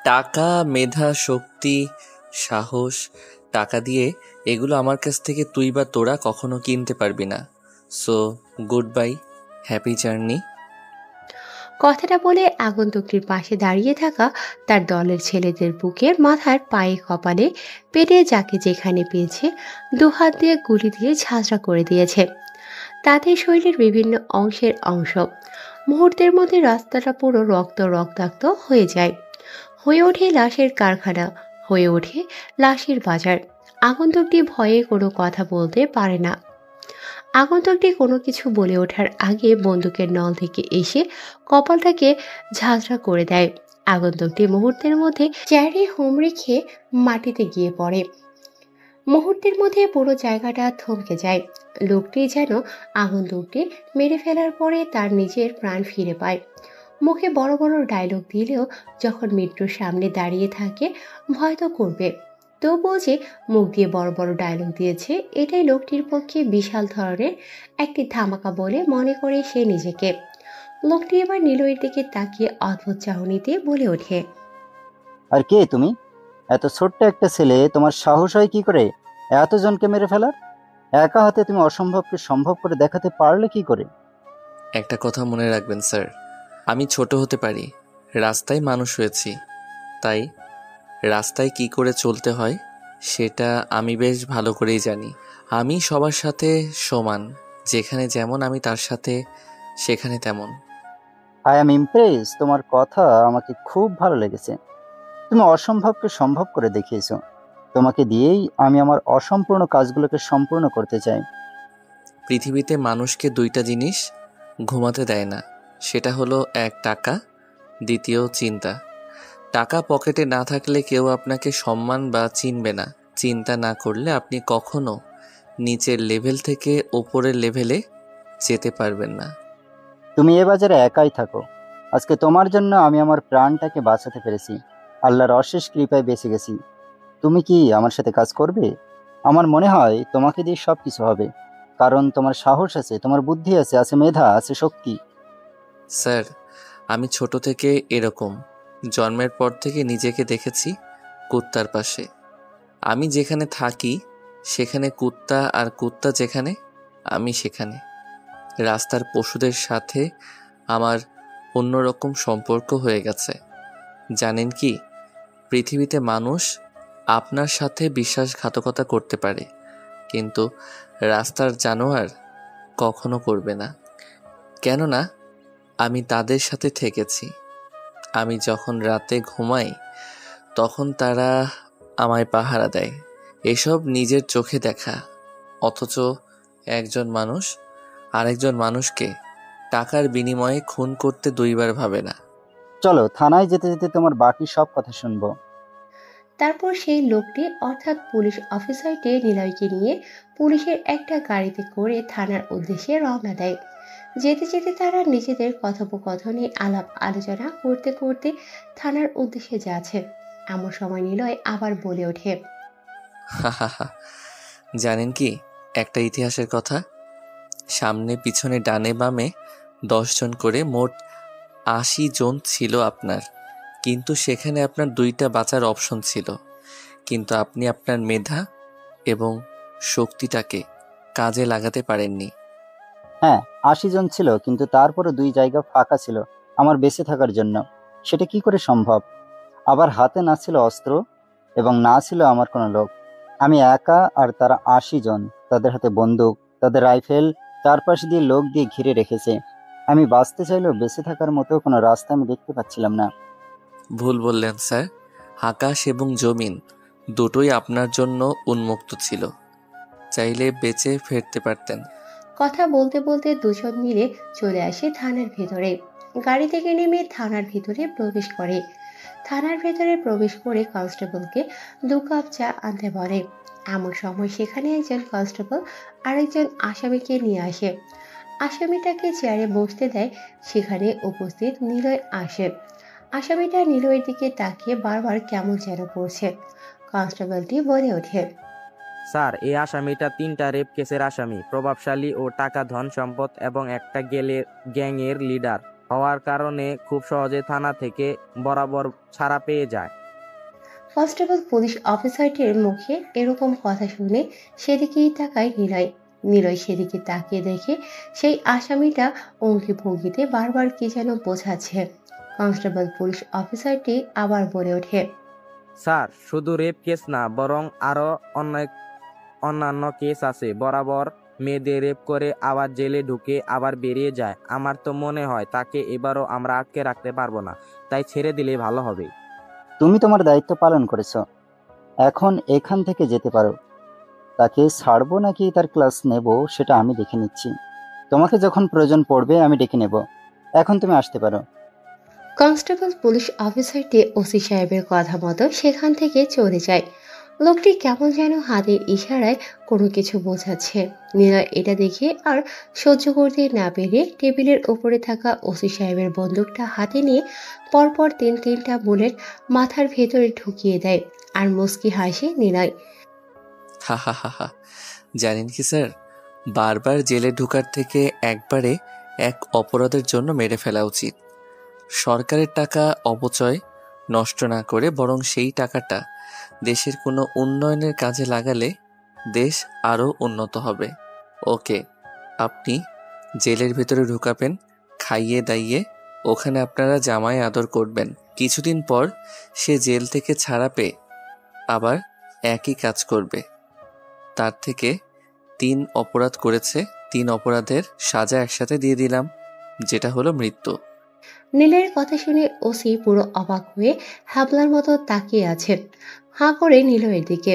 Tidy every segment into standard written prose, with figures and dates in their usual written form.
টাকা, মেধা, শক্তি, সাহস, টাকা দিয়ে এগুলো আমার কাছ থেকে তুই বা তোরা কখনো কিনতে পারবি না। So good bye, happy journey. কথাটা বলে আগন্তুকটির পাশে দাঁড়িয়ে থাকা তার দলের ছেলেদের বুকের মাথার পায়ে কপালে পেটে যাকে যেখানে পেয়েছে দুহাত দিয়ে গুলি দিয়ে ঝাঁঝরা করে দিয়েছে তাদের শরীরের বিভিন্ন অংশের অংশ। মুহূর্তের মধ্যে রাস্তাটা পুরো রক্তাক্ত হয়ে যায়, হয়ে ওঠে লাশের কারখানা, হয়ে ওঠে লাশের বাজার। আগন্তুকটি ভয়ে কোনো কথা বলতে পারে না। আগন্তুকটি কোনো কিছু বলে ওঠার আগে বন্দুকের নল থেকে এসে কপালটাকে ঝাঁঝরা করে দেয়। আগন্তুকটি মুহূর্তের মধ্যে চেয়ারে হুমড়ি খেয়ে মাটিতে গিয়ে পড়ে। মুহূর্তের মধ্যে পুরো জায়গাটা থমকে যায়। লোকটি যেন আগন্তুকটি মেরে ফেলার পরে তার নিজের প্রাণ ফিরে পায়। মুখে বড় বড় ডায়লগ দিলেও যখন মৃত্যুর সামনে দাঁড়িয়ে থাকে ভয় তো করবে, তবুও যে মুখ দিয়ে বড় বড় ডায়লগ দিয়েছে এটাই লোকটির পক্ষে বিশাল ধরনের একটি ধামাকা বলে মনে করে সে নিজেকে। লোকটি এবার নীলয়ের দিকে তাকিয়ে অদ্ভুত চাহনিতে বলে ওঠে, আর কে তুমি? এত ছোট্ট একটা ছেলে, তোমার সাহস হয় কি করে এতজনকে মেরে ফেলার? একা হাতে তুমি অসম্ভবকে সম্ভব করে দেখাতে পারলে কি করে? একটা কথা মনে রাখবেন স্যার, আমি ছোট হতে পারি, রাস্তায় মানুষ হয়েছি, তাই রাস্তায় কি করে চলতে হয় সেটা আমি বেশ ভালো করেই জানি। আমি সবার সাথে সমান, যেখানে যেমন আমি তার সাথে সেখানে তেমন। আই অ্যাম ইমপ্রেস, তোমার কথা আমাকে খুব ভালো লেগেছে। তুমি অসম্ভবকে সম্ভব করে দেখিয়েছো। তোমাকে দিয়েই আমি আমার অসম্পূর্ণ কাজগুলোকে সম্পূর্ণ করতে চাই। পৃথিবীতে মানুষকে দুইটা জিনিস ঘুমাতে দেয় না, সেটা হলো এক টাকা, দ্বিতীয় চিন্তা। টাকা পকেটে না থাকলে কেউ আপনাকে সম্মান বা চিনবে না। চিন্তা না করলে আপনি কখনো নিচের লেভেল থেকে ওপরের লেভেলে যেতে পারবেন না। তুমি এ বাজারে একাই থাকো। আজকে তোমার জন্য আমি আমার প্রাণটাকে বাঁচাতে পেরেছি। আল্লাহর অশেষ কৃপায় বেঁচে গেছি। তুমি কি আমার সাথে কাজ করবে? আমার মনে হয় তোমাকে দিয়ে সব কিছু হবে। কারণ তোমার সাহস আছে, তোমার বুদ্ধি আছে, আছে মেধা, আছে শক্তি। স্যার, আমি ছোট থেকে এরকম, জন্মের পর থেকে নিজেকে দেখেছি কুত্তার পাশে। আমি যেখানে থাকি সেখানে কুত্তা, আর কুত্তা যেখানে আমি সেখানে। রাস্তার পশুদের সাথে আমার অন্যরকম সম্পর্ক হয়ে গেছে। জানেন কি, পৃথিবীতে মানুষ আপনার সাথে বিশ্বাসঘাতকতা করতে পারে, কিন্তু রাস্তার জানোয়ার কখনো করবে না। কেননা আমি তাদের সাথে থেকেছি। আমি যখন রাতে ঘুমাই তখন তারা আমায় পাহারা দেয়। এসব নিজের চোখে দেখা। অথচ একজন মানুষ আরেকজন মানুষকে টাকার বিনিময়ে খুন করতে দুইবার ভাবে না। চলো থানায় যেতে যেতে তোমার বাকি সব কথা শুনবো। তারপর সেই লোকটি অর্থাৎ পুলিশ অফিসারটি নিলয়কে নিয়ে পুলিশের একটা গাড়িতে করে থানার উদ্দেশ্যে রওনা দেয়। যেতে যেতে তারা নিজেদের কথোপকথনে আলাপ আলোচনা করতে করতে থানার উদ্দেশ্যে যাচ্ছে। এমন সময় নিলয় আবার বলে ওঠে, হাহাহা, জানেন কি একটা ইতিহাসের কথা? সামনে পিছনে ডানে বামে 10 জন করে মোট 80 জন ছিল আপনার, কিন্তু সেখানে আপনার দুইটা বাঁচার অপশন ছিল, কিন্তু আপনি আপনার মেধা এবং শক্তিটাকে কাজে লাগাতে পারেননি। হ্যাঁ, 80 জন ছিল, কিন্তু তারপরে 2 জায়গা ফাঁকা ছিল আমার বেঁচে থাকার জন্য। সেটা কি করে সম্ভব? আবার হাতে না ছিল অস্ত্র এবং না ছিল আমার কোনো লোক। আমি একা, আর তারা 80 জন। তাদের হাতে বন্দুক, তাদের রাইফেল, চারপাশ দিয়ে লোক দিয়ে ঘিরে রেখেছে। আমি বাঁচতে চাইলেও বেঁচে থাকার মতো কোনো রাস্তা আমি দেখতে পাচ্ছিলাম না। ভুল বললেন স্যার, আকাশ এবং জমিন দুটোই আপনার জন্য উন্মুক্ত ছিল, চাইলে বেঁচে ফিরতে পারতেন। কথা বলতে বলতে দুজন মিলে চলে আসে থানার ভেতরে। গাড়ি থেকে নেমে থানার ভিতরে প্রবেশ করে। থানার ভেতরে প্রবেশ করে কনস্টেবলকে 2 কাপ চা আনতে বলে। এমন সময় সেখানে একজন কনস্টেবল আরেকজন আসামিকে নিয়ে আসে। আসামিটাকে চেয়ারে বসতে দেয়। সেখানে উপস্থিত নিলয় আসে। আসামিটা নিলয়ের দিকে তাকিয়ে বারবার কেমন যেন করছে। কনস্টেবলটি বলে ওঠে, স্যার, এই আসামিটা 3টা রেপ কেসের আসামি, প্রভাবশালী ও টাকা ধন সম্পদ এবং একটা গ্যাংয়ের লিডার হওয়ার কারণে খুব সহজে থানা থেকে বরাবর ছাড়া পেয়ে যায়। কনস্টেবল পুলিশ অফিসারটির মুখে এরকম কথা শুনে সেদিকেই তাকায় নিলয়। নিলয় সেদিকে তাকিয়ে দেখে সেই আসামিটা অঙ্কি ভঙ্গিতে বারবার কি যেন বোঝাচ্ছে। কনস্টেবল পুলিশ অফিসারটি আবার বলে ওঠে, স্যার, শুধু রেপ কেস না, বরং আরো অন্যান্য কেস আছে। বরাবর মেয়েদের রেপ করে আবার জেলে ঢুকে আবার বেরিয়ে যায়। আমার তো মনে হয় তাকে এবারও আমরা আটকে রাখতে পারবো না, তাই ছেড়ে দিলে ভালো হবে। তুমি তোমার দায়িত্ব পালন করেছো, এখন এখান থেকে যেতে পারো। তাকে ছাড়বো নাকি তার ক্লাস নেব সেটা আমি দেখে নিচ্ছি। তোমাকে যখন প্রয়োজন পড়বে আমি ডেকে নেব। এখন তুমি আসতে পারো। কনস্টেবল পুলিশ অফিসারটি ওসি সাহেবের কথা মতো সেখান থেকে চলে যায়। লোকটি কেমন যেন হাতের ইশারায় কোনো কিছু বোঝাচ্ছে। নিলয় এটা দেখে আর সহ্য করতে না পেরে টেবিলের উপরে থাকা ওসি সাহেবের বন্দুকটা হাতে নিয়ে পরপর তিনটা বুলেট মাথার ভেতরে ঢুকিয়ে দেয় আর মুচকি হাসে নিলয়। হা হা হা হা। জানেন কি স্যার, বারবার জেলে ঢোকার থেকে একবারে এক অপরাধের জন্য মেরে ফেলা উচিত। সরকারের টাকা অপচয় নষ্ট না করে বরং সেই টাকাটা দেশের কোনো উন্নয়নের কাজে লাগালে দেশ আরও উন্নত হবে। ওকে, আপনি জেলের ভেতরে ঢুকাবেন, খাইয়ে দাইয়ে ওখানে আপনারা জামাই আদর করবেন। কিছুদিন পর সে জেল থেকে ছাড়া পেয়ে আবার একই কাজ করবে। তার থেকে 3 অপরাধ করেছে, 3 অপরাধের সাজা একসাথে দিয়ে দিলাম, যেটা হলো মৃত্যু। নীলের কথা শুনে ওসি পুরো অবাক হয়ে হ্যাবলার মতো তাকিয়ে আছে হাঁ করে নিলয়ের দিকে।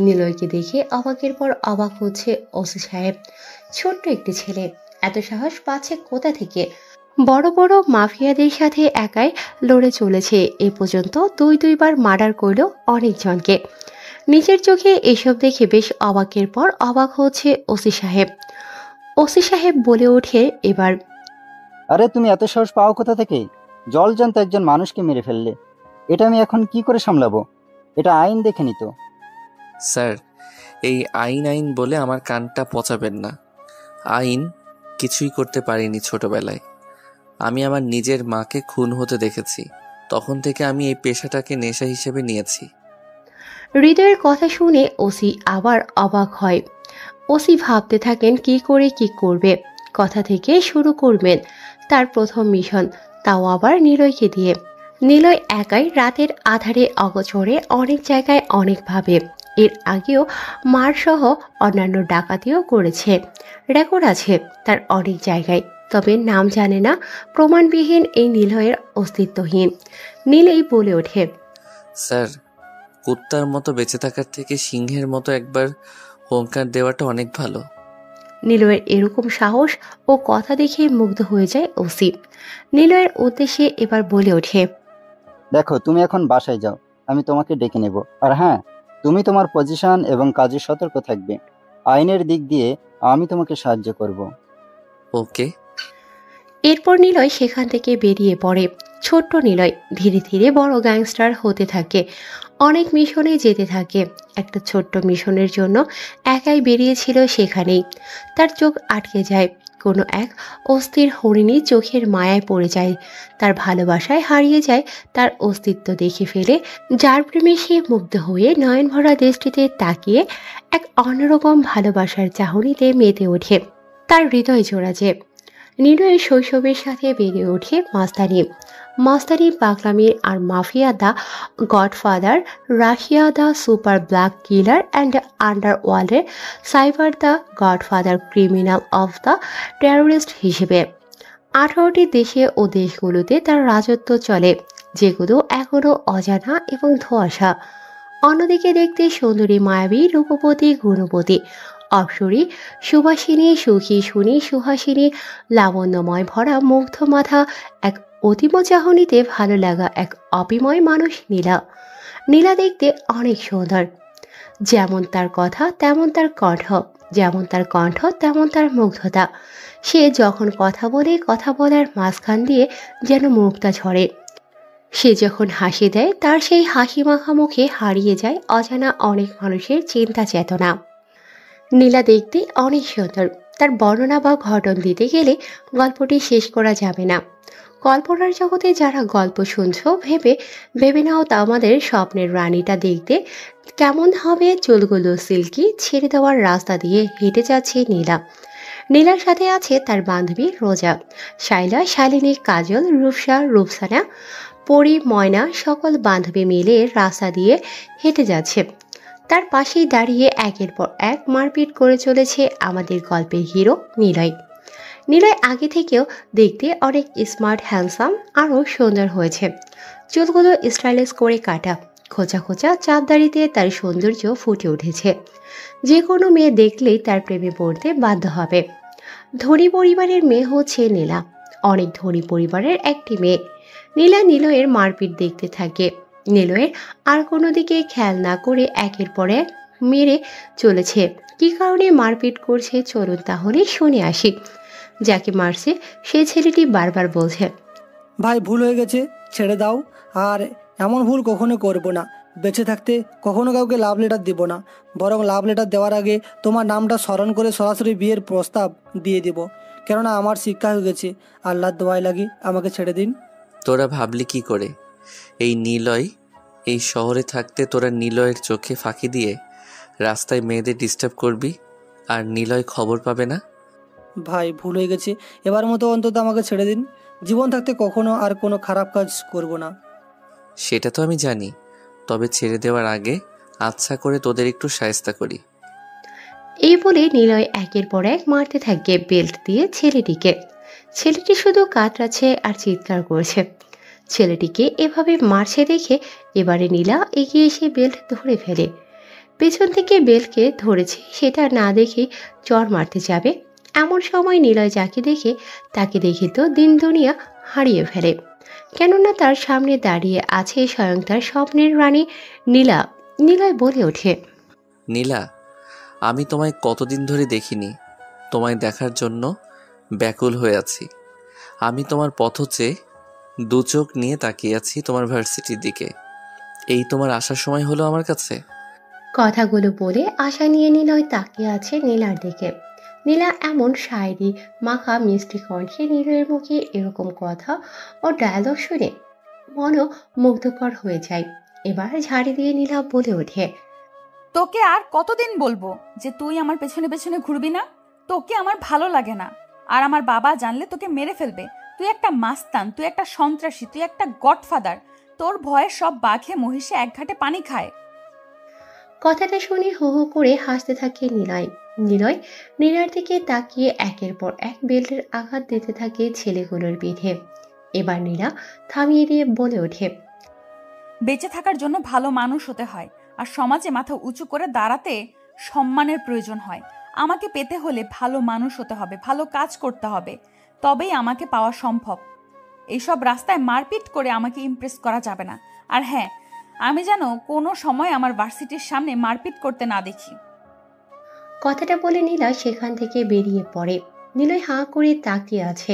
নিলয়কে দেখে অবাকের পর অবাক হচ্ছে ওসি সাহেব। ছোট্ট একটি ছেলে, এত সাহস পাচ্ছে কোথা থেকে? বড় বড় মাফিয়াদের সাথে একাই লড়ে চলেছে। এ পর্যন্ত দুইবার মার্ডার করলো অনেকজনকে। নিজের চোখে এসব দেখে বেশ অবাকের পর অবাক হচ্ছে ওসি সাহেব। ওসি সাহেব বলে ওঠে এবার, আরে তুমি এত সাহস পাও কোথা থেকে? জলজান্ত একজন মানুষকে মেরে ফেললে। এটা আমি এখন কি করে সামলাবো? এটা আইন দেখে নিত। স্যার, এই আইন বলে আমার কানটা পচাবেন না। আইন কিছুই করতে পারিনি ছোটবেলায়। আমি আমার নিজের মাকে খুন হতে দেখেছি, তখন থেকে আমি এই পেশাটাকে নেশা হিসেবে নিয়েছি। হৃদয়ের কথা শুনে ওসি আবার অবাক হয়। ওসি ভাবতে থাকেন কি করে কি করবে, কথা থেকে শুরু করবেন তার প্রথম মিশন, তাও আবার নিলয়কে দিয়ে। নিলয় একাই রাতের আধারে অগোচরে অনেক জায়গায় অনেকভাবে এর আগেও মার সহ অন্যান্য ডাকাতিও করেছে। রেকর্ড আছে তার অনেক জায়গায়, তবে নাম জানে না। প্রমাণবিহীন এই নিলয়ের অস্তিত্বহীন। নীলই বলে ওঠে, স্যার, কুত্তার মতো বেঁচে থাকার থেকে সিংহের মতো একবার হুঙ্কার দেওয়াটা অনেক ভালো। নিলয়ের এরকম সাহস ও কথা দেখে মুগ্ধ হয়ে যায় ওসি। নিলয়ের উদ্দেশ্যে এবার বলে ওঠে, দেখো, তুমি এখন বাসায় যাও, আমি তোমাকে ডেকে নেব। আর হ্যাঁ, তুমি তোমার পজিশন এবং কাজে সতর্ক থাকবে। আইনের দিক দিয়ে আমি তোমাকে সাহায্য করব। ওকে। এরপর নিলয় সেখান থেকে বেরিয়ে পড়ে। ছোট্ট নিলয় ধীরে ধীরে বড় গ্যাংস্টার হতে থাকে, অনেক মিশনে যেতে থাকে। একটা ছোট্ট মিশনের জন্য একাই বেরিয়েছিল, সেখানেই তার চোখ আটকে যায়। কোনো এক অস্থির হরিণী চোখের মায়ায় পড়ে যায়, তার ভালোবাসায় হারিয়ে যায়। তার অস্তিত্ব দেখে ফেলে যার প্রেমে সে মুগ্ধ হয়ে নয়ন ভরা দৃষ্টিতে তাকিয়ে এক অন্যরকম ভালোবাসার চাহনিতে মেতে ওঠে। তার হৃদয় জোড়া যে। নিলয়ের শৈশবের সাথে বেড়ে ওঠে মাস্তানি। মাস্তানি, পাগলামি আর mafia, the godfather, Russia, the super black killer and আন্ডারওয়ার্ল্ডের cyber, the godfather, criminal of the terrorist হিসেবে 18টি দেশে ও দেশগুলোতে তার রাজত্ব চলে, যেগুলো এখনও অজানা এবং ধোঁয়াশা। অন্যদিকে দেখতে সুন্দরী, মায়াবী, রূপবতী, গুণবতী, অপ্সরী, সুবাসিনী, সুখী, শুনি, সুহাসিনী, লাবণ্যময় ভরা মুগ্ধ মাথা, এক অতিম চাহনিতে ভালো লাগা এক অপিময় মানুষ নীলা। নীলা দেখতে অনেক সুন্দর, যেমন তার কথা তেমন তার কণ্ঠ, যেমন তার কণ্ঠ তেমন তার মুগ্ধতা। সে যখন কথা বলে, কথা বলার মাঝখান দিয়ে যেন মুক্তা ঝরে। সে যখন হাসি দেয়, তার সেই হাসি মাখা মুখে হারিয়ে যায় অজানা অনেক মানুষের চিন্তা চেতনা। নীলা দেখতে অনেক সুন্দর। তার বর্ণনা বা ঘটন দিতে গেলে গল্পটি শেষ করা যাবে না। কল্পনার জগতে যারা গল্প শুনছো, ভেবে ভেবে নাও তা আমাদের স্বপ্নের রানীটা দেখতে কেমন হবে। চুলগুলো সিল্কি ছেড়ে দেওয়ার রাস্তা দিয়ে হেঁটে যাচ্ছে নীলা। নীলার সাথে আছে তার বান্ধবী রোজা, শাইলা, শালিনী, কাজল, রূপসা, রূপসানা, পরি, ময়না, সকল বান্ধবী মিলে রাস্তা দিয়ে হেঁটে যাচ্ছে। তার পাশেই দাঁড়িয়ে একের পর এক মারপিট করে চলেছে আমাদের গল্পের হিরো নিলয়। নিলয় আগে থেকেও দেখতে অনেক স্মার্ট, হ্যান্ডসাম, আরও সুন্দর হয়েছে। চুলগুলো স্টাইলিশ করে কাটা, খোঁচা খোঁচা চাঁদদাড়িতে তার সৌন্দর্য ফুটে উঠেছে। যে কোনো মেয়ে দেখলেই তার প্রেমে পড়তে বাধ্য হবে। ধনী পরিবারের মেয়ে হচ্ছে নীলা, অনেক ধনী পরিবারের একটি মেয়ে। নীলা নিলয়ের মারপিট দেখতে থাকে। নিলয়ের আর কোনো দিকে খেয়াল না করে একের পর এক মেরে চলেছে। কী কারণে মারপিট করছে চলুন তাহলে শুনে আসি। যাকে মারছে সেই ছেলেটি বারবার বলছে, ভাই ভুল হয়ে গেছে, ছেড়ে দাও। আর এমন ভুল কখনো করব না। বেঁচে থাকতে কখনো কাউকে লাভ লেটার দেব না, বরং লাভ লেটার দেওয়ার আগে তোমার নামটা স্মরণ করে সরাসরি বিয়ের প্রস্তাব দিয়ে দেব। কেননা আমার শিক্ষা হয়ে গেছে। আল্লাহর দোয়ায় লাগি, আমাকে ছেড়ে দিন। তোরা ভাবলি কি করে এই নিলয় এই শহরে থাকতে তোরা নিলয়ের চোখে ফাঁকি দিয়ে রাস্তায় মেয়েদের ডিস্টার্ব করবি আর নিলয় খবর পাবে না? ভাই ভুল হয়ে গেছে, এবার মতো অন্তত আমাকে ছেড়ে দিন। জীবন থাকতে কখনো আর কোনো খারাপ কাজ করব না। সেটা তো আমি জানি, তবে ছেড়ে দেওয়ার আগে আচ্ছা করে তোদের একটু শায়েস্তা করি। এই বলে নিলয় একের পর এক মারতে থাকে বেল্ট দিয়ে ছেলেটিকে। ছেলেটি শুধু কাতরাচ্ছে আর চিৎকার করছে। ছেলেটিকে এভাবে মারছে দেখে এবারে নীলা এগিয়ে এসে বেল্ট ধরে ফেলে। পেছন থেকে বেল্টকে ধরেছে সেটা না দেখে চড় মারতে যাবে, এমন সময় নিলয় যাকে দেখে তাকে দেখে তো দিন দুনিয়া হারিয়ে ফেলে। কেননা তার সামনে দাঁড়িয়ে আছে স্বয়ং তার স্বপ্নের রানী নীলা। নিলয় বলে ওঠে, নীলা, আমি তোমায় কতদিন ধরে দেখিনি, তোমায় দেখার জন্য ব্যাকুল হয়ে আছি। আমি তোমার পথ চেয়ে দু চোখ নিয়ে তাকিয়ে আছি তোমার ভার্সিটির দিকে। এই তোমার আসার সময় হলো আমার কাছে। কথাগুলো বলে আশা নিয়ে নিলয় তাকিয়ে আছে নীলার দিকে। নীলা এমন শায়রি মাখা মিষ্টি কণ্ঠে নিলয়ের মুখে এরকম কথা ও ডায়লগ শুনে মনও মুগ্ধকর হয়ে যায়। এবার ঝাড়ি দিয়ে নীলা বলে ওঠে, তোকে আর কতদিন বলবো যে তুই আমার পেছনে পেছনে ঘুরবি না? তোকে আমার ভালো লাগে না। আর আমার বাবা জানলে তোকে মেরে ফেলবে। তুই একটা মাস্তান, তুই একটা সন্ত্রাসী, তুই একটা গডফাদার। তোর ভয়ে সব বাঘে মহিষে এক ঘাটে পানি খায়। কথাটা শুনে হো হো করে হাসতে থাকে নিলয়। নিলয় নীলার দিকে তাকিয়ে একের পর এক বেল্টের আঘাত দিতে থাকে ছেলেগুলোর পিঠে। এবার নীলা থামিয়ে দিয়ে বলে ওঠে, বেঁচে থাকার জন্য ভালো মানুষ হতে হয়, আর সমাজে মাথা উঁচু করে দাঁড়াতে সম্মানের প্রয়োজন হয়। আমাকে পেতে হলে ভালো মানুষ হতে হবে, ভালো কাজ করতে হবে, তবেই আমাকে পাওয়া সম্ভব। এইসব রাস্তায় মারপিট করে আমাকে ইমপ্রেস করা যাবে না। আর হ্যাঁ, আমি যেন কোনো সময় আমার ভার্সিটির সামনে মারপিট করতে না দেখি। কথাটা বলে নীলা সেখান থেকে বেরিয়ে পড়ে। নিলয় হাঁ করে তাকিয়ে আছে।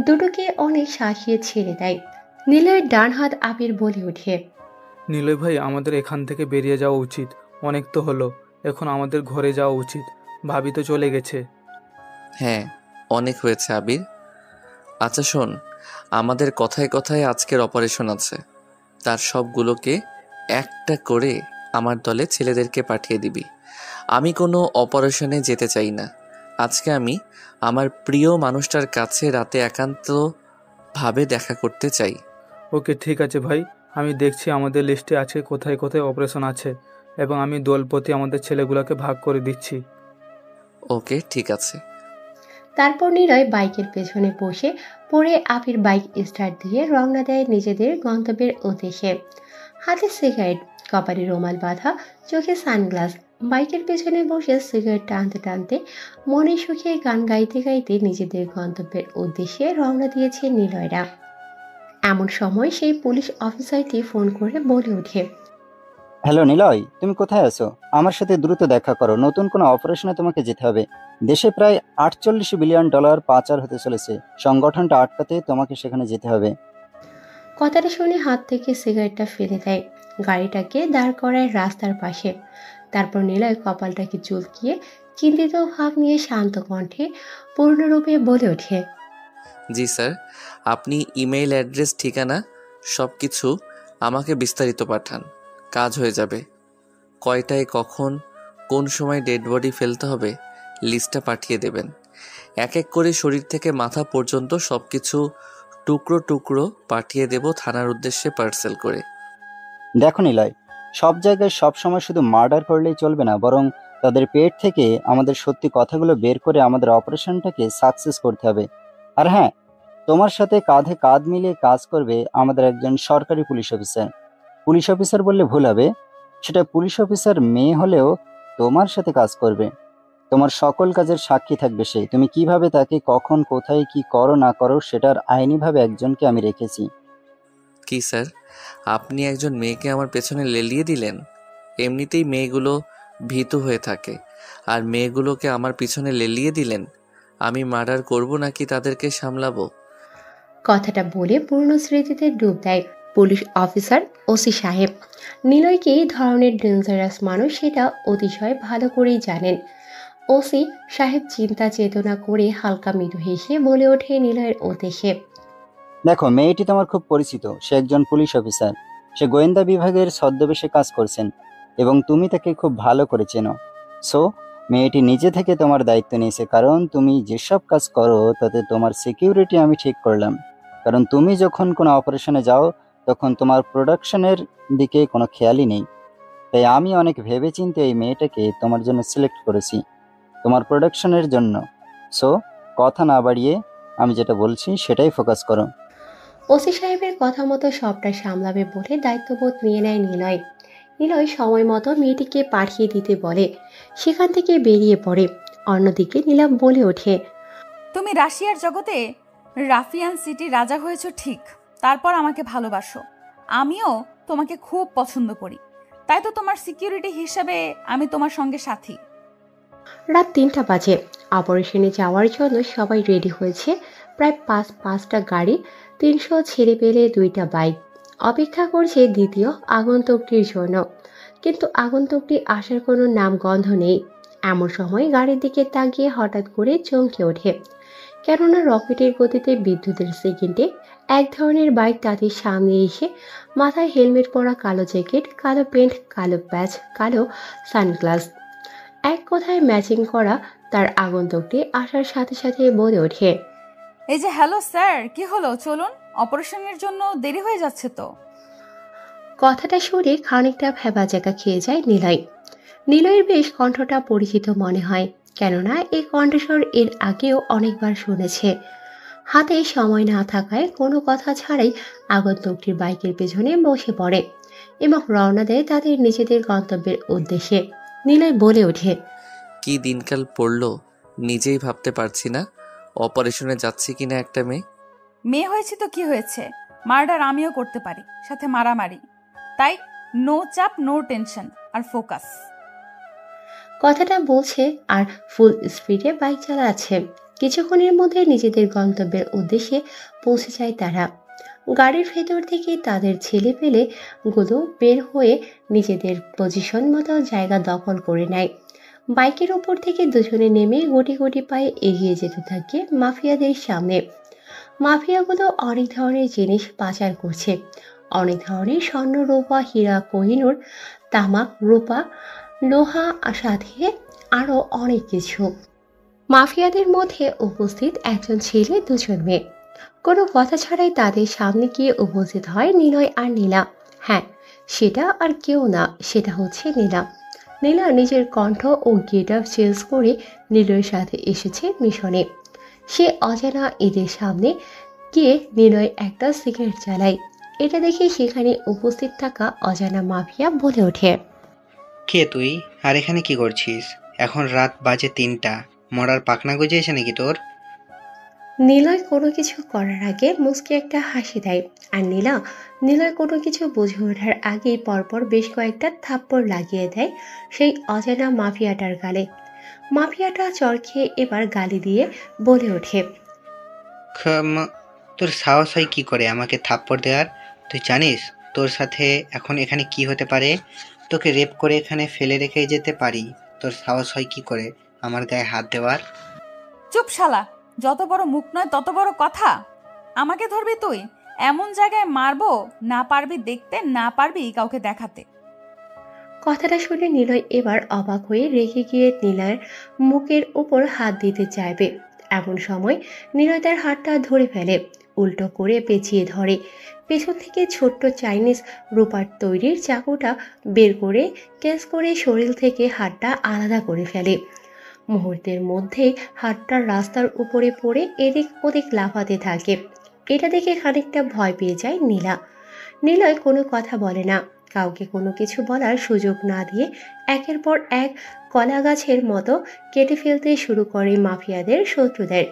দুটোকে অনেক শাসিয়ে ছেড়ে দেয়। নিলয়ের ডান হাত আবির বলে ওঠে, নিলয় ভাই, আমাদের এখান থেকে বেরিয়ে যাওয়া উচিত। অনেক তো হলো, এখন আমাদের ঘরে যাওয়া উচিত। ভাবি তো চলে গেছে। হ্যাঁ, অনেক হয়েছে আবির। আচ্ছা শোন, আমাদের কথায় কথায় আজকের অপারেশন আছে, তার সবগুলোকে একটা করে আমার দলে ছেলেদেরকে পাঠিয়ে দিবি। আমি কোনো অপারেশনে যেতে চাই না। আজকে আমি আমার প্রিয় মানুষটার কাছে রাতে একান্তভাবে দেখা করতে চাই। ওকে ঠিক আছে ভাই, আমি দেখছি আমাদের লিস্টে আছে কোথায় কোথায় অপারেশন আছে, এবং আমি দলপতি আমাদের ছেলেগুলোকে ভাগ করে দিচ্ছি। ওকে ঠিক আছে। তারপর নিলয় বাইকের পেছনে বসে পড়ে আবির বাইক স্টার্ট দিয়ে রওনা দেয় নিজেদের গন্তব্যের উদ্দেশ্যে। হাতে সিগারেট, কপালে রুমাল বাঁধা, চোখে সানগ্লাস। বাইকের পেছনে বসে সিগারেট টানতে টানতে মনে সুখে গান গাইতে গাইতে নিজেদের গন্তব্যের উদ্দেশ্যে রওনা দিয়েছে নিলয়রা। এমন সময় সেই পুলিশ অফিসারটি ফোন করে বলে ওঠে, হ্যালো নিলয়, তুমি কোথায় আছো? আমার সাথে দ্রুত দেখা করো, নতুন কোনো অপারেশনে তোমাকে যেতে হবে। দেশে প্রায় $48 বিলিয়ন পাচার হতে চলেছে। সংগঠনটা আটকাতে তোমাকে সেখানে যেতে হবে। কথাটা শুনে হাত থেকে সিগারেটটা ফেলে দেয়, গাড়িটাকে দাঁড় করায় রাস্তার পাশে। তারপর নিলয় কপালটাকে চুলকিয়ে চিন্তিত ভাব নিয়ে শান্ত কণ্ঠে পূর্ণরূপে বলে ওঠে। জি স্যার, আপনি ইমেইল অ্যাড্রেস, ঠিকানা সব কিছু আমাকে বিস্তারিত পাঠান, কাজ হয়ে যাবে। কয়টায়, কখন, কোন সময় ডেড বডি ফেলতে হবে লিস্টটা পাঠিয়ে দেবেন। এক এক করে শরীর থেকে মাথা পর্যন্ত সব কিছু টুকরো টুকরো পাঠিয়ে দেব থানার উদ্দেশ্যে পার্সেল করে। দেখো নিলয়, সব জায়গায় সব সময় শুধু মার্ডার করলেই চলবে না, বরং তাদের পেট থেকে আমাদের সত্যি কথাগুলো বের করে আমাদের অপারেশনটাকে সাকসেস করতে হবে। আর হ্যাঁ, তোমার সাথে কাঁধে কাঁধ মিলিয়ে কাজ করবে আমাদের একজন সরকারি পুলিশ অফিসার। পুলিশ অফিসার বললে ভুল হবে, সেটা পুলিশ অফিসার মেয়ে হলেও তোমার সাথে কাজ করবে। তোমার সকল কাজের সাক্ষী থাকবে সে। তুমি কিভাবে তাকে কখন কোথায় কি করো না করো সেটার আইনিভাবে একজনকে আমি রেখেছি। কি স্যার, আপনি একজন মেয়েকে আমার পেছনে লেলিয়ে দিলেন? এমনিতেই মেয়েগুলো ভীতু হয়ে থাকে, আর মেয়েগুলোকে আমার পিছনে লেলিয়ে দিলেন। আমি মার্ডার করব নাকি তাদেরকে সামলাবো? কথাটা বলে পূর্ণ স্মৃতিতে ডুব দেয় পুলিশ অফিসার ওসি সাহেব। নিলয় কি ধরনের ডেঞ্জারাস মানুষ সেটা অতিশয় ভালো করেই জানেন। ওসি সাহেব চিন্তা চেতনা করে হালকা মৃদু হেসে বলে ওঠে নিলয়ের উদ্দেশ্যে। দেখো, মেয়েটি তোমার খুব পরিচিত, সে একজন পুলিশ অফিসার। সে গোয়েন্দা বিভাগের ছদ্মবেশে কাজ করছেন এবং তুমি তাকে খুব ভালো করে চেনো। সো মেয়েটি নিজে থেকে তোমার দায়িত্ব নিয়েছে, কারণ তুমি যেসব কাজ করো তাতে তোমার সিকিউরিটি আমি ঠিক করলাম। কারণ তুমি যখন কোনো অপারেশনে যাও তখন তোমার প্রোডাকশনের দিকে কোনো খেয়ালই নেই। তাই আমি অনেক ভেবেচিন্তে এই মেয়েটাকে তোমার জন্য সিলেক্ট করেছি, তোমার প্রোডাকশনের জন্য। সো কথা না বাড়িয়ে আমি যেটা বলছি সেটাই ফোকাস করো। ওসি সাহেবের কথা মতো সবটা সামলাবে বলে দায়িত্ববোধ নিয়ে নেয় নিলয়। নিলয় সময় মতো মেয়েটিকে পাঠিয়ে দিতে বলে, সেখান থেকে বেরিয়ে পড়ে। অন্যদিকে নীলাম বলে ওঠে। তুমি রাশিয়ার জগতে রাফিয়ান সিটি রাজা হয়েছো ঠিক, তারপর আমাকে ভালোবাসো। আমিও তোমাকে খুব পছন্দ করি, তাই তো তোমার সিকিউরিটি হিসেবে আমি তোমার সঙ্গে সাথী। রাত 3টা বাজে। অপারেশনে যাওয়ার জন্য সবাই রেডি হয়েছে। প্রায় পাঁচটা গাড়ি, 300 ছেড়ে পেলে 2টা বাইক অপেক্ষা করছে দ্বিতীয় আগন্তুকটির জন্য। কিন্তু আগন্তুকটি আসার কোনো নামগন্ধ নেই। এমন সময় গাড়ির দিকে তাকিয়ে হঠাৎ করে চমকে ওঠে, কেননা রকেটের গতিতে বিদ্যুতের সেকেন্ডে এক ধরনের বাইক তাদের সামনে এসে মাথায় হেলমেট পরা, কালো জ্যাকেট, কালো প্যান্ট, কালো প্যাচ, কালো সানগ্লাস, এক কথায় ম্যাচিং করা তার আগন্তুকটি আসার সাথে সাথে বলে ওঠে। এই যে হ্যালো স্যার, কি হলো, চলুন, অপারেশনের জন্য দেরি হয়ে যাচ্ছে তো। কথাটা শুনে খানিকটা ভ্যাবাচ্যাকা খেয়ে যায় নিলয়। নিলয়ের বেশ কণ্ঠটা পরিচিত মনে হয়, কেননা এই কণ্ঠস্বর এর আগেও অনেকবার শুনেছে। হাতে সময় না থাকায় কোনো কথা ছাড়াই আগন্তুকটির বাইকের পেছনে বসে পড়ে এবং রওনা দেয় তাদের নিজেদের গন্তব্যের উদ্দেশ্যে। নিলয় বলে ওঠে। কি দিনকাল পড়লো, নিজেই ভাবতে পারছি না অপারেশনে যাচ্ছি কিনা একটা মেয়ে। মেয়ে হয়েছে তো কি হয়েছে, মার্ডার আমিও করতে পারি, সাথে মারামারি। তাই নো চাপ, নো টেনশন, আর ফোকাস। কথাটা বলছে আর ফুল স্পিডে বাইক চালাচ্ছে। কিছুক্ষণের মধ্যে নিজেদের গন্তব্যের উদ্দেশ্যে পৌঁছে যায় তারা। গাড়ির ভেতর থেকে তাদের ছেলে পেলে গুলো বের হয়ে নিজেদের পজিশন মতো জায়গা দখল করে নেয়। বাইকের উপর থেকে দুজনে নেমে গুটি গুটি পায়ে এগিয়ে যেতে থাকে মাফিয়াদের সামনে। মাফিয়াগুলো অনেক ধরনের জিনিস পাচার করছে, অনেক ধরনের স্বর্ণ, রূপা, হীরা, কোহিনূর, তামাক, রূপা, লোহা, সাথে আরো অনেক কিছু। মাফিয়াদের মধ্যে উপস্থিত একজন ছেলে, দুজন মেয়ে। কোনো কথা ছাড়াই তাদের সামনে গিয়ে উপস্থিত হয় নিলয় আর নীলা। হ্যাঁ, সেটা আর কেউ না, সেটা হচ্ছে নীলা। নীলা নিজের কণ্ঠ ও গেট আপ চেঞ্জ করে নিলয়ের সাথে এসেছে মিশনে। সে অজানা এদের সামনে গিয়ে নিলয় একটা সিগারেট জ্বালায়। এটা দেখে সেখানে উপস্থিত থাকা অজানা মাফিয়া বলে ওঠে। কে তুই, আর এখানে কি করছিস? এখন রাত বাজে 3টা, মরার পাখনা গজিয়েছে নাকি তোর? নিলয় কোনো কিছু করার আগে মুচকি একটা হাসি দেয়, আর নিলয় কোনো কিছু বুঝে ওঠার আগেই পরপর বেশ কয়েকটা থাপ্পড় লাগিয়ে দেয় সেই অজানা মাফিয়াটার গালে। মাফিয়াটা চড় খেয়ে এবার গালি দিয়ে বলে ওঠে। তোর সাহস হয় কি করে আমাকে থাপ্পড় দেওয়ার? তুই জানিস তোর সাথে এখন এখানে কি হতে পারে? তোকে রেপ করে এখানে ফেলে রেখে যেতে পারি। তোর সাহস হয় কি করে আমার গায়ে হাত দেওয়ার? চুপ শালা, যত বড় মুখ নয় তত বড় কথা। আমাকে ধরবি তুই? এমন জায়গায় মারবো, না পারবি দেখতে, না পারবি কাউকে দেখাতে। কথাটা শুনে নিলয় এবার অবাক হয়ে রেগে গিয়ে নীলার মুখের উপর হাত দিতে চাইবে। এমন সময় নিলয় তার হাতটা ধরে ফেলে, উল্টো করে পেঁচিয়ে ধরে। পেছন থেকে ছোট্ট চাইনিজ রূপার তৈরির চাকুটা বের করে কেস করে শরীর থেকে হাতটা আলাদা করে ফেলে। মুহূর্তের মধ্যে হাতটা রাস্তার উপরে পড়ে এদিক ওদিক লাফাতে থাকে। এটা দেখে খানিকটা ভয় পেয়ে যায় নীলা। নিলয় কোনো কথা বলে না, কাউকে কোনো কিছু বলার সুযোগ না দিয়ে একের পর এক কলা গাছের মতো কেটে ফেলতে শুরু করে মাফিয়াদের শত্রুদের।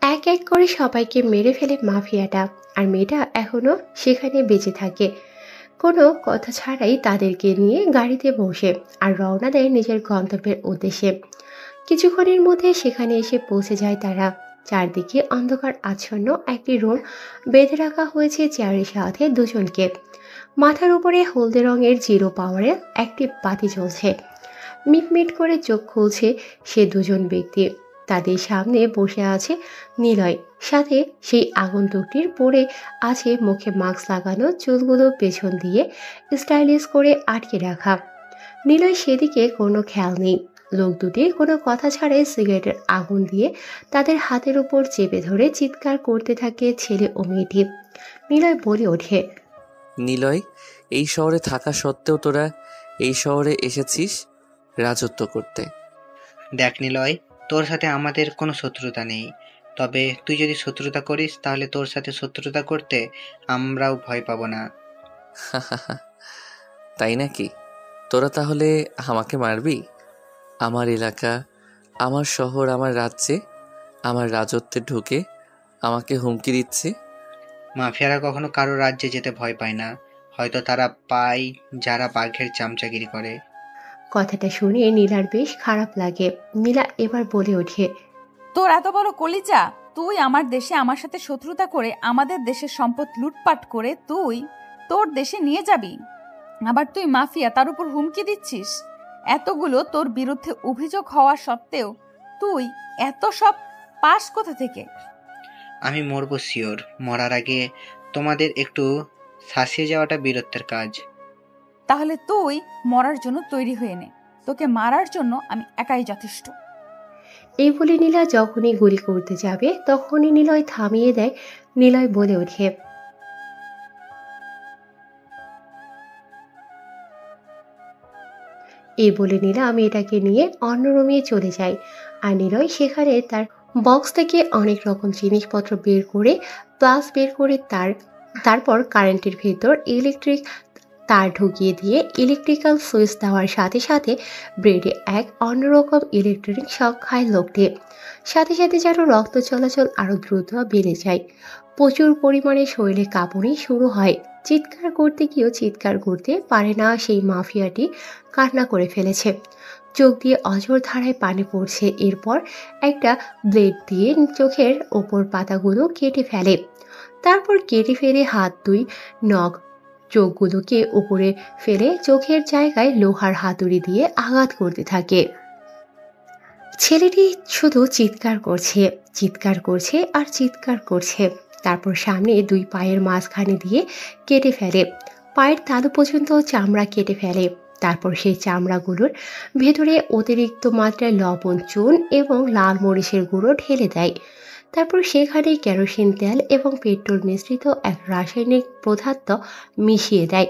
এক এক করে সবাইকে মেরে ফেলে মাফিয়াটা, আর মেয়েটা এখনো সেখানে বেঁচে থাকে। কোনো কথা ছাড়াই তাদেরকে নিয়ে গাড়িতে বসে আর রওনা দেয় নিজের গন্তব্যের উদ্দেশ্যে। কিছুক্ষণের মধ্যে সেখানে এসে পৌঁছে যায় তারা। চারদিকে অন্ধকার আচ্ছন্ন একটি রুম, বেঁধে রাখা হয়েছে চেয়ারের সাথে দুজনকে। মাথার উপরে হলদে রঙের জিরো পাওয়ারের একটি বাতি জ্বলছে। মিটমিট করে চোখ খুলছে সে দুজন ব্যক্তি। তাদের সামনে বসে আছে নিলয়, সাথে সেই আগন্তুকটির পরে আছে মুখে মাস্ক লাগানো, চুলগুলো পেছন দিয়ে স্টাইলিশ করে আটকে রাখা। নিলয় সেদিকে কোনো খেয়াল নেই। লোক দুটি কোনো কথা ছাড়াই সিগারেটের আগুন দিয়ে তাদের হাতের উপর চেপে ধরে চিৎকার করতে থাকে ছেলে ও মেয়েটি। নিলয় বলে ওঠে, নিলয়, এই শহরে থাকা সত্ত্বেও তোরা এই শহরে এসেছিস রাজত্ব করতে। দেখ নিলয়, তোর সাথে আমাদের কোনো শত্রুতা নেই, তবে তুই যদি শত্রুতা করিস তাহলে তোর সাথে শত্রুতা করতে আমরাও ভয় পাবো না। তাই নাকি? তোরা তাহলে আমাকে মারবি? আমার এলাকা, আমার শহর, আমার রাজ্যে, আমার রাজত্বে ঢুকে আমাকে হুমকি দিচ্ছে। মাফিয়ারা কখনো কারো রাজ্যে যেতে ভয় পায় না, হয়তো তারা পায় যারা বাঘের চামচাগিরি করে। কথাটা শুনে নীলার বেশ খারাপ লাগে। নীলা এবার বলে ওঠে, তোর এত বড় কলিজা, তুই আমার দেশে আমার সাথে শত্রুতা করে আমাদের দেশের সম্পদ লুটপাট করে তুই তোর দেশে নিয়ে যাবি, আবার তুই মাফিয়া, তার উপর হুমকি দিচ্ছিস। এতগুলো তোর বিরুদ্ধে অভিযোগ হওয়া সত্ত্বেও তুই এত সব পাস কোথা থেকে? আমি মরবো শিওর, মরার আগে তোমাদের একটু শাসিয়ে যাওয়াটা বীরত্বের কাজ। তাহলে তুই মরার জন্য তৈরি হয়ে নে, তোকে মারার জন্য আমি একাই যথেষ্ট। এই বলে নীলা যখনই গুলি করতে যাবে তখনই নিলয় থামিয়ে দেয়। নিলয় বলে ওঠে, এই বলে নীলা মেয়েটাকে নিয়ে অন্য রুমে চলে যায়। আর নিলয় সেখানে তার বক্স থেকে অনেক রকম জিনিসপত্র বের করে, প্লাস বের করে তারপর কারেন্টের ভেতর ইলেকট্রিক তার ঢুকিয়ে দিয়ে ইলেকট্রিক্যাল সুইচ দেওয়ার সাথে সাথে ব্রেডে এক অন্যরকম ইলেকট্রিক শক খায় লোকটি। সাথে সাথে যেন রক্ত চলাচল আরো দ্রুত বেড়ে যায়। প্রচুর পরিমাণে শরীরে কাঁপুনি শুরু হয়। চিৎকার করতে গিয়েও চিৎকার করতে পারে না সেই মাফিয়াটি, কান্না করে ফেলেছে। চোখ দিয়ে অঝোর ধারায় পানি পড়ছে। এরপর একটা ব্লেড দিয়ে চোখের ওপর পাতাগুলো কেটে ফেলে। তারপর কেটে ফেলে হাত দুই নখ চোখগুলোকে উপরে ফেলে চোখের জায়গায় লোহার হাতুড়ি দিয়ে আঘাত করতে থাকে। ছেলেটি শুধু চিৎকার করছে, চিৎকার করছে আর চিৎকার করছে। তারপর সামনে দুই পায়ের মাঝখানে দিয়ে কেটে ফেলে, পায়ের তালু পর্যন্ত চামড়া কেটে ফেলে। তারপর সেই চামড়াগুলোর ভেতরে অতিরিক্ত মাত্রায় লবণ, চুন এবং লাল মরিচের গুঁড়ো ঢেলে দেয়। তারপর সেখানে কেরোসিন তেল এবং পেট্রোল মিশ্রিত এক রাসায়নিক পদার্থ মিশিয়ে দেয়।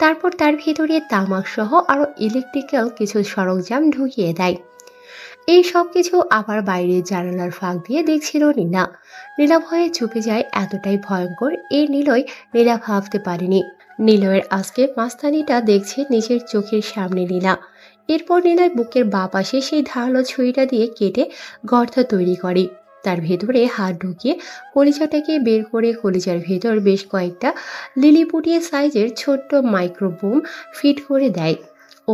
তারপর তার ভেতরে তামাক সহ আরও ইলেকট্রিক্যাল কিছু সরঞ্জাম ঢুকিয়ে দেয়। এই সব কিছু আবার বাইরের জানালার ফাঁক দিয়ে দেখছিল নীলা। নীলা ভয়ে চুপে যায়। এতটাই ভয়ঙ্কর এই নীলা ভাবতে পারেনি। নিলয়ের আজকে মাস্তানিটা দেখছে নিজের চোখের সামনে নীলা। এরপর নিলয় বুকের বাঁ পাশে সেই ধারালো ছুরিটা দিয়ে কেটে গর্ত তৈরি করে। তার ভেতরে হাত ঢুকিয়ে কলিজাটাকে বের করে কলিজার ভেতর বেশ কয়েকটা লিলিপুটিয়ে সাইজের ছোট্ট মাইক্রোবোম ফিট করে দেয়।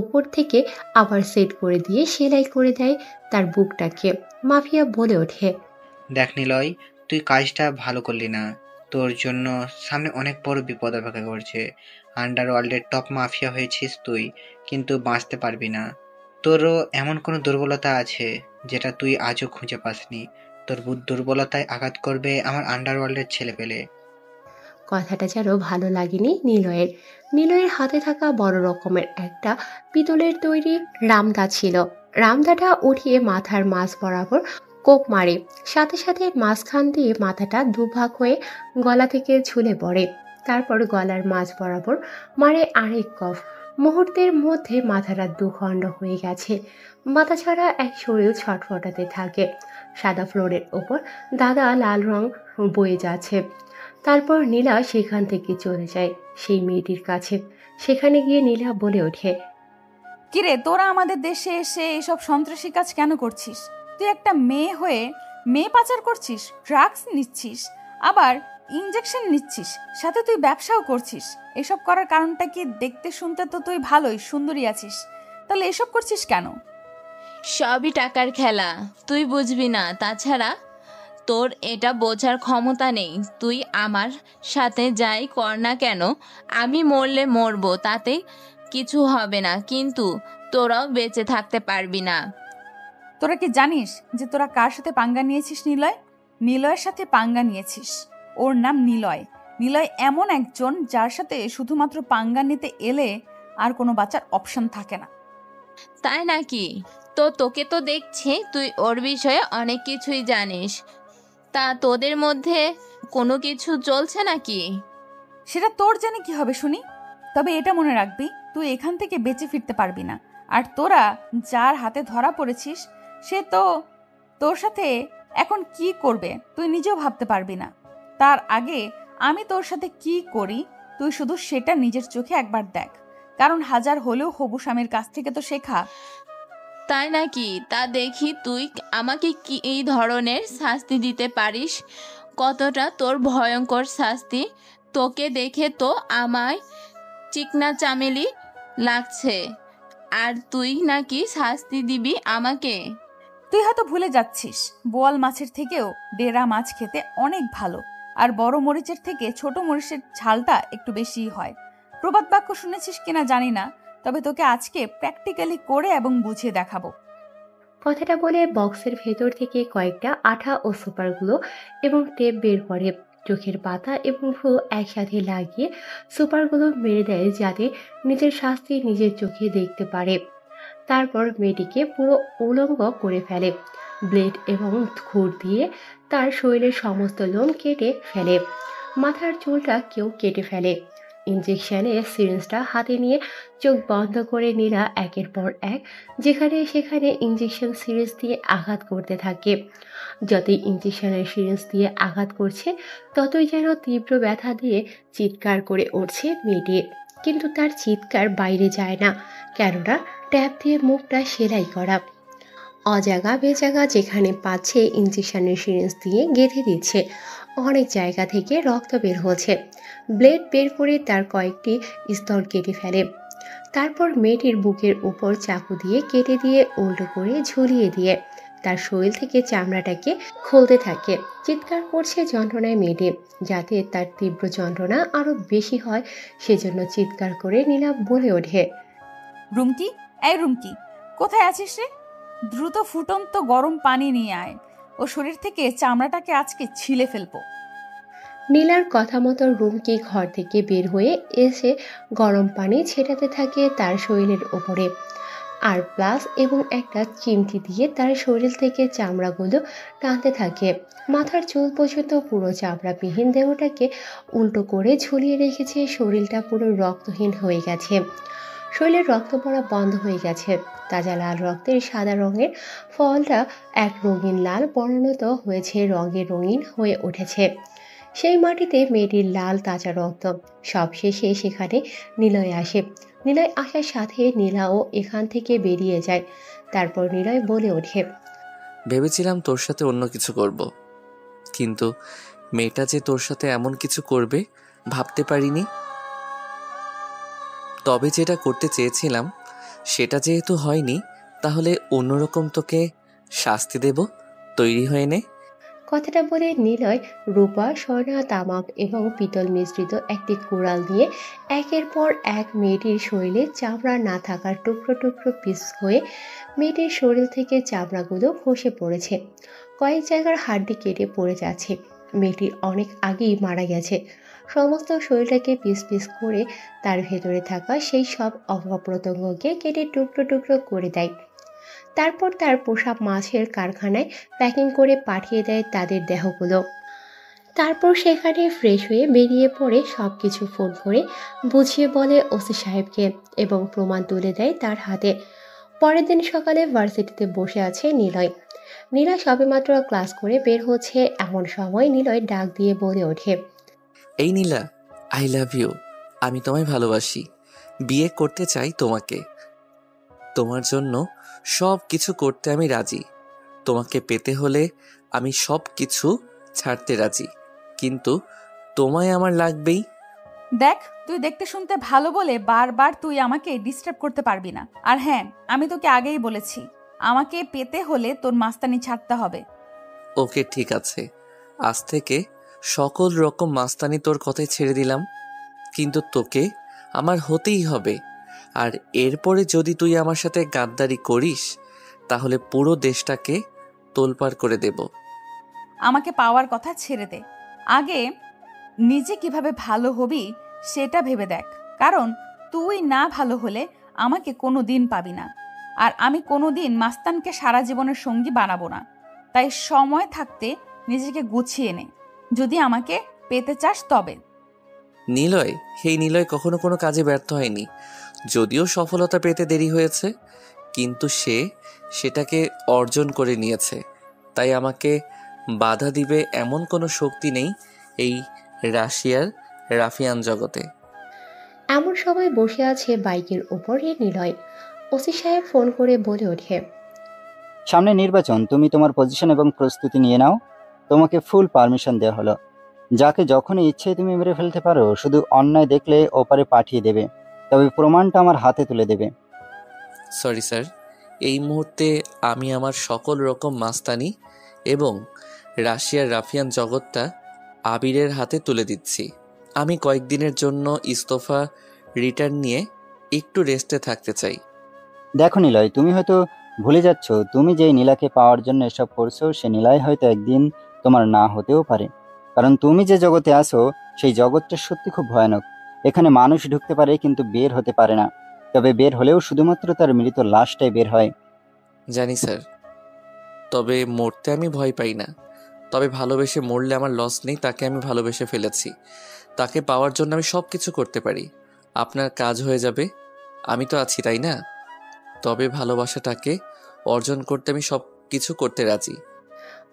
ওপর থেকে আবার সেট করে দিয়ে সেলাই করে দেয় তার বুকটাকে। মাফিয়া বলে ওঠে, দেখ নিলয়, তুই কাজটা ভালো করলি না, তোর জন্য সামনে অনেক বড় বিপদ অপেক্ষা করছে। আন্ডারওয়ার্ল্ডের টপ মাফিয়া হয়েছিস তুই, কিন্তু বাঁচতে পারবি না। তোরও এমন কোনো দুর্বলতা আছে যেটা তুই আজও খুঁজে পাসনি। তোর দুর্বলতায় আঘাত করবে আমার আন্ডারওয়ার্ল্ডের ছেলেপেলে। কথাটা যেন ভালো লাগেনি নিলয়ের। নিলয়ের হাতে থাকা বড় রকমের একটা পিতলের তৈরি রামদা ছিল। রামদাটা উঠিয়ে মাথার মাঝ বরাবর কোপ মারে, সাথে সাথে মাঝখান দিয়ে মাথাটা দুভাগ হয়ে গলা থেকে ঝুলে পড়ে। তারপর গলার মাঝ বরাবর মারে আরেক কফ। মুহূর্তের মধ্যে মাথাটা দুখণ্ড হয়ে গেছে। মাথা ছাড়া এক শরীর ছটফটাতে থাকে। সাদা ফ্লোরের ওপর দাদা লাল রং বয়ে যাচ্ছে। তারপর নীলা সেখান থেকে চলে যায় সেই মেয়েটির কাছে। সেখানে গিয়ে নীলা বলে ওঠে, কিরে, তোরা আমাদের দেশে এসে এসব সন্ত্রাসী কাজ কেন করছিস? তুই একটা মেয়ে হয়ে মেয়ে পাচার করছিস, ড্রাগস নিচ্ছিস, আবার ইনজেকশন নিচ্ছিস, সাথে তুই ব্যবসাও করছিস। এসব করার কারণটা কি? দেখতে শুনতে তো তুই ভালোই সুন্দরী আছিস, তাহলে এসব করছিস কেন? সবই টাকার খেলা, তুই বুঝবি না। তাছাড়া তোর এটা বোঝার ক্ষমতা নেই। তুই আমার সাথে যাই কর না কেন, আমি মরলে মরবো, তাতে কিছু হবে না, কিন্তু তোরাও বেঁচে থাকতে পারবি না। তোরা কি জানিস যে তোরা কার সাথে পাঙ্গা নিয়েছিস? নিলয়, নিলয়ের সাথে পাঙ্গা নিয়েছিস। ওর নাম নিলয়। নিলয় এমন একজন যার সাথে শুধুমাত্র পাঙ্গা নিতে এলে আর কোনো বাঁচার অপশন থাকে না। তাই নাকি? তো তোকে তো দেখছি তুই ওর বিষয়ে অনেক কিছুই জানিস। তা তোদের মধ্যে কোনো কিছু চলছে নাকি? সেটা তোর জানে কি হবে শুনি। তবে এটা মনে রাখবি, তুই এখান থেকে বেঁচে ফিরতে পারবি না। আর তোরা যার হাতে ধরা পড়েছিস সে তো তোর সাথে এখন কি করবে তুই নিজেও ভাবতে পারবি না। তার আগে আমি তোর সাথে কি করি তুই শুধু সেটা নিজের চোখে একবার দেখ, কারণ হাজার হলেও হবু স্বামীর কাছ থেকে তো শেখা। তাই নাকি? তা দেখি তুই আমাকে কি এই ধরনের শাস্তি দিতে পারিস। কতটা তোর ভয়ঙ্কর শাস্তি। তোকে দেখে তো আমায় চিকনা চামেলি লাগছে, আর তুই নাকি শাস্তি দিবি আমাকে। তুই হয়তো ভুলে যাচ্ছিস, বোয়াল মাছের থেকেও ডেরা মাছ খেতে অনেক ভালো, আর বড় মরিচের থেকে ছোট মরিচের ঝালটা একটু বেশিই হয়। প্রবাদ বাক্য শুনেছিস কিনা জানি না, তবে তোকে আজকে প্র্যাকটিক্যালি করে এবং বুঝিয়ে দেখাবো। কথাটা বলে বক্সের ভেতর থেকে কয়েকটা আঠা ও সুপারগুলো এবং টেপ বের করে। চোখের পাতা এবং ভ্রু একসাথে লাগিয়ে সুপারগুলো মেরে দেয় যাতে নিজের শাস্তি নিজের চোখে দেখতে পারে। তারপর মেয়েটিকে পুরো উলঙ্গ করে ফেলে। ব্লেড এবং খুর দিয়ে তার শরীরের সমস্ত লোম কেটে ফেলে। মাথার চুলটা কেউ কেটে ফেলে। ইঞ্জেকশনে সিরিঞ্জটা হাতে নিয়ে চোখ বন্ধ করে নীলা একের পর এক যেখানে সেখানে ইঞ্জেকশন সিরিঞ্জ দিয়ে আঘাত করতে থাকে। যতই ইঞ্জেকশনের সিরিঞ্জ দিয়ে আঘাত করছে ততই যেন তীব্র ব্যথা দিয়ে চিৎকার করে উঠছে মেয়েটি। কিন্তু তার চিৎকার বাইরে যায় না, কেননা ট্যাপ দিয়ে মুখটা সেলাই করা। অজাগা বেজাগা যেখানে পাচ্ছে ইঞ্জেকশনের সিরিঞ্জ দিয়ে গেঁথে দিচ্ছে। অনেক জায়গা থেকে রক্ত বের হচ্ছে। ব্লেড বের করে তার কয়েকটি স্তর কেটে ফেলে। তারপর মেয়েটির বুকের উপর চাকু দিয়ে কেটে দিয়ে উল্টো করে ঝুলিয়ে দিয়ে তার শরীর থেকে চামড়াটাকে খুলতে থাকে। চিৎকার করছে যন্ত্রণায় মেয়েটি। যাতে তার তীব্র যন্ত্রণা আরো বেশি হয় সেজন্য চিৎকার করে নীলা বলে ওঠে, রুমকি, এই রুমকি, কোথায় আছিস রে? দ্রুত ফুটন্ত গরম পানি নিয়ে আয়, ও শরীর থেকে চামড়াটাকে আজকে ছিলে ফেলবো। নীলার কথা মতো রুমকি ঘর থেকে বের হয়ে এসে গরম পানি ছেটাতে থাকে তার শরীরের ওপরে। আর প্লাস এবং একটা চিমটি দিয়ে তার শরীর থেকে চামড়াগুলো টানতে থাকে। মাথার চুল পর্যন্ত পুরো চামড়াবিহীন দেহটাকে উল্টো করে ঝুলিয়ে রেখেছে। শরীরটা পুরো রক্তহীন হয়ে গেছে। শরীরের রক্ত পড়া বন্ধ হয়ে গেছে। তাজা লাল রক্তের সাদা রঙের ফলটা এক রঙিন লাল পরিণত হয়েছে, রঙে রঙিন হয়ে উঠেছে। সেই মাটিতে মেয়েটির লাল তাজা রক্ত। সবশেষে সেখানে নিলয় আসে। নিলয় আসার সাথে নীলাও এখান থেকে বেরিয়ে যায়। তারপর নিলয় বলে ওঠে, ভেবেছিলাম তোর সাথে অন্য কিছু করব, কিন্তু মেয়েটা যে তোর সাথে এমন কিছু করবে ভাবতে পারিনি। তবে যেটা করতে চেয়েছিলাম সেটা যেহেতু হয়নি, তাহলে অন্যরকম তোকে শাস্তি দেব, তৈরি হয়ে নে। কথাটা বলে নিলয় রূপা, স্বর্ণা, তামাক এবং পিতল মিশ্রিত একটি কুড়াল নিয়ে একের পর এক মেয়েটির শরীরে চামড়া না থাকার টুকরো টুকরো পিস হয়ে মেয়েটির শরীর থেকে চামড়াগুলো খসে পড়েছে। কয়েক জায়গার হাড্ডি কেটে পড়ে যাচ্ছে। মেয়েটি অনেক আগেই মারা গেছে। সমস্ত শরীরটাকে পিস পিস করে তার ভেতরে থাকা সেই সব অঙ্গপ্রত্যঙ্গকে কেটে টুকরো টুকরো করে দেয়। তারপর তার পোষা মাছের কারখানায় প্যাকিং করে পাঠিয়ে দেয় তাদের দেহগুলো। তারপর সেখানে ফ্রেশ হয়ে বেরিয়ে পড়ে সব কিছু ফোন করে বুঝিয়ে বলে ওসি সাহেবকে এবং প্রমাণ তুলে দেয় তার হাতে। পরের দিন সকালে ভার্সিটিতে বসে আছে নিলয়। নীলা সবেমাত্র ক্লাস করে বের হচ্ছে, এমন সময় নিলয় ডাক দিয়ে বলে ওঠে, এই নীলা, আই লাভ ইউ। আমি তোমায় ভালোবাসি, বিয়ে করতে চাই তোমাকে। তোমার জন্য সব কিছু করতে আমি রাজি। তোমাকে পেতে হলে আমি সব কিছু ছাড়তে রাজি, কিন্তু তোমায় আমার লাগবেই। দেখ, তুই দেখতে শুনতে ভালো বলে বারবার তুই আমাকে ডিস্টার্ব করতে পারবি না। আর হ্যাঁ, আমি তোকে আগেই বলেছি, আমাকে পেতে হলে তোর মাস্তানি ছাড়তে হবে। ওকে, ঠিক আছে, আজ থেকে সকল রকম মাস্তানি তোর কথায় ছেড়ে দিলাম, কিন্তু তোকে আমার হতেই হবে। আর এরপরে যদি তুই আমার সাথে গাদ্দারি করিস তাহলে পুরো দেশটাকে তোলপাড় করে দেব। আমাকে পাওয়ার কথা ছেড়ে দে, আগে নিজে কিভাবে ভালো হবি সেটা ভেবে দেখ। কারণ তুই না ভালো হলে আমাকে কোনো দিন পাবি না, আর আমি কোনো দিন মাস্তানকে সারা জীবনের সঙ্গী বানাবো না। তাই সময় থাকতে নিজেকে গুছিয়ে নে, যদি আমাকে পেতে চাস তবে। নিলয়, সেই নিলয় কখনো কোনো কাজে ব্যর্থ হয়নি। যদিও সফলতা পেতে দেরি হয়েছে, কিন্তু সে সেটাকে অর্জন করে নিয়েছে। তাই আমাকে বাধা দিবে এমন কোনো শক্তি নেই এই রাশিয়ার রাফিয়ান জগতে। এমন সময় বসে আছে বাইকের উপরে নিলয়। ওসি সাহেব ফোন করে বলে ওঠে, সামনে নির্বাচন, তুমি তোমার পজিশন এবং প্রস্তুতি নিয়ে নাও। তোমাকে ফুল পারমিশন দেওয়া হলো। যাকে যখনই ইচ্ছে তুমি মেরে ফেলতে পারো, শুধু অন্যায় দেখলে ওপারে পাঠিয়ে দেবে, তবে প্রমাণটা আমার হাতে তুলে দেবে। সরি স্যার, এই মুহূর্তে আমি আমার সকল রকম মাস্তানি এবং রাশিয়ার রাফিয়ান জগৎটা আবিরের হাতে তুলে দিচ্ছি। আমি কয়েকদিনের জন্য ইস্তফা রিটার্ন নিয়ে একটু রেস্টে থাকতে চাই। দেখো নিলয়, তুমি হয়তো ভুলে যাচ্ছ, তুমি যেই নীলাকে পাওয়ার জন্য এসব করছো, সে নীলাই হয়তো একদিন তোমার না হতেও পারে। কারণ তুমি যে জগতে আসো সেই জগৎটা সত্যি খুব ভয়ানক। এখানে মানুষ ঢুকতে পারে কিন্তু বের হতে পারে না, তবে বের হলেও শুধুমাত্র তার মৃত লাশটাই বের হয়। জানি স্যার, তবে মরতে আমি ভয় পাই না। তবে ভালোবেসে মরলে আমার লস নেই। তাকে আমি ভালোবেসে ফেলেছি, তাকে পাওয়ার জন্য আমি সব কিছু করতে পারি। আপনার কাজ হয়ে যাবে, আমি তো আছি, তাই না? তবে ভালোবাসাটাকে অর্জন করতে আমি সব কিছু করতে রাজি।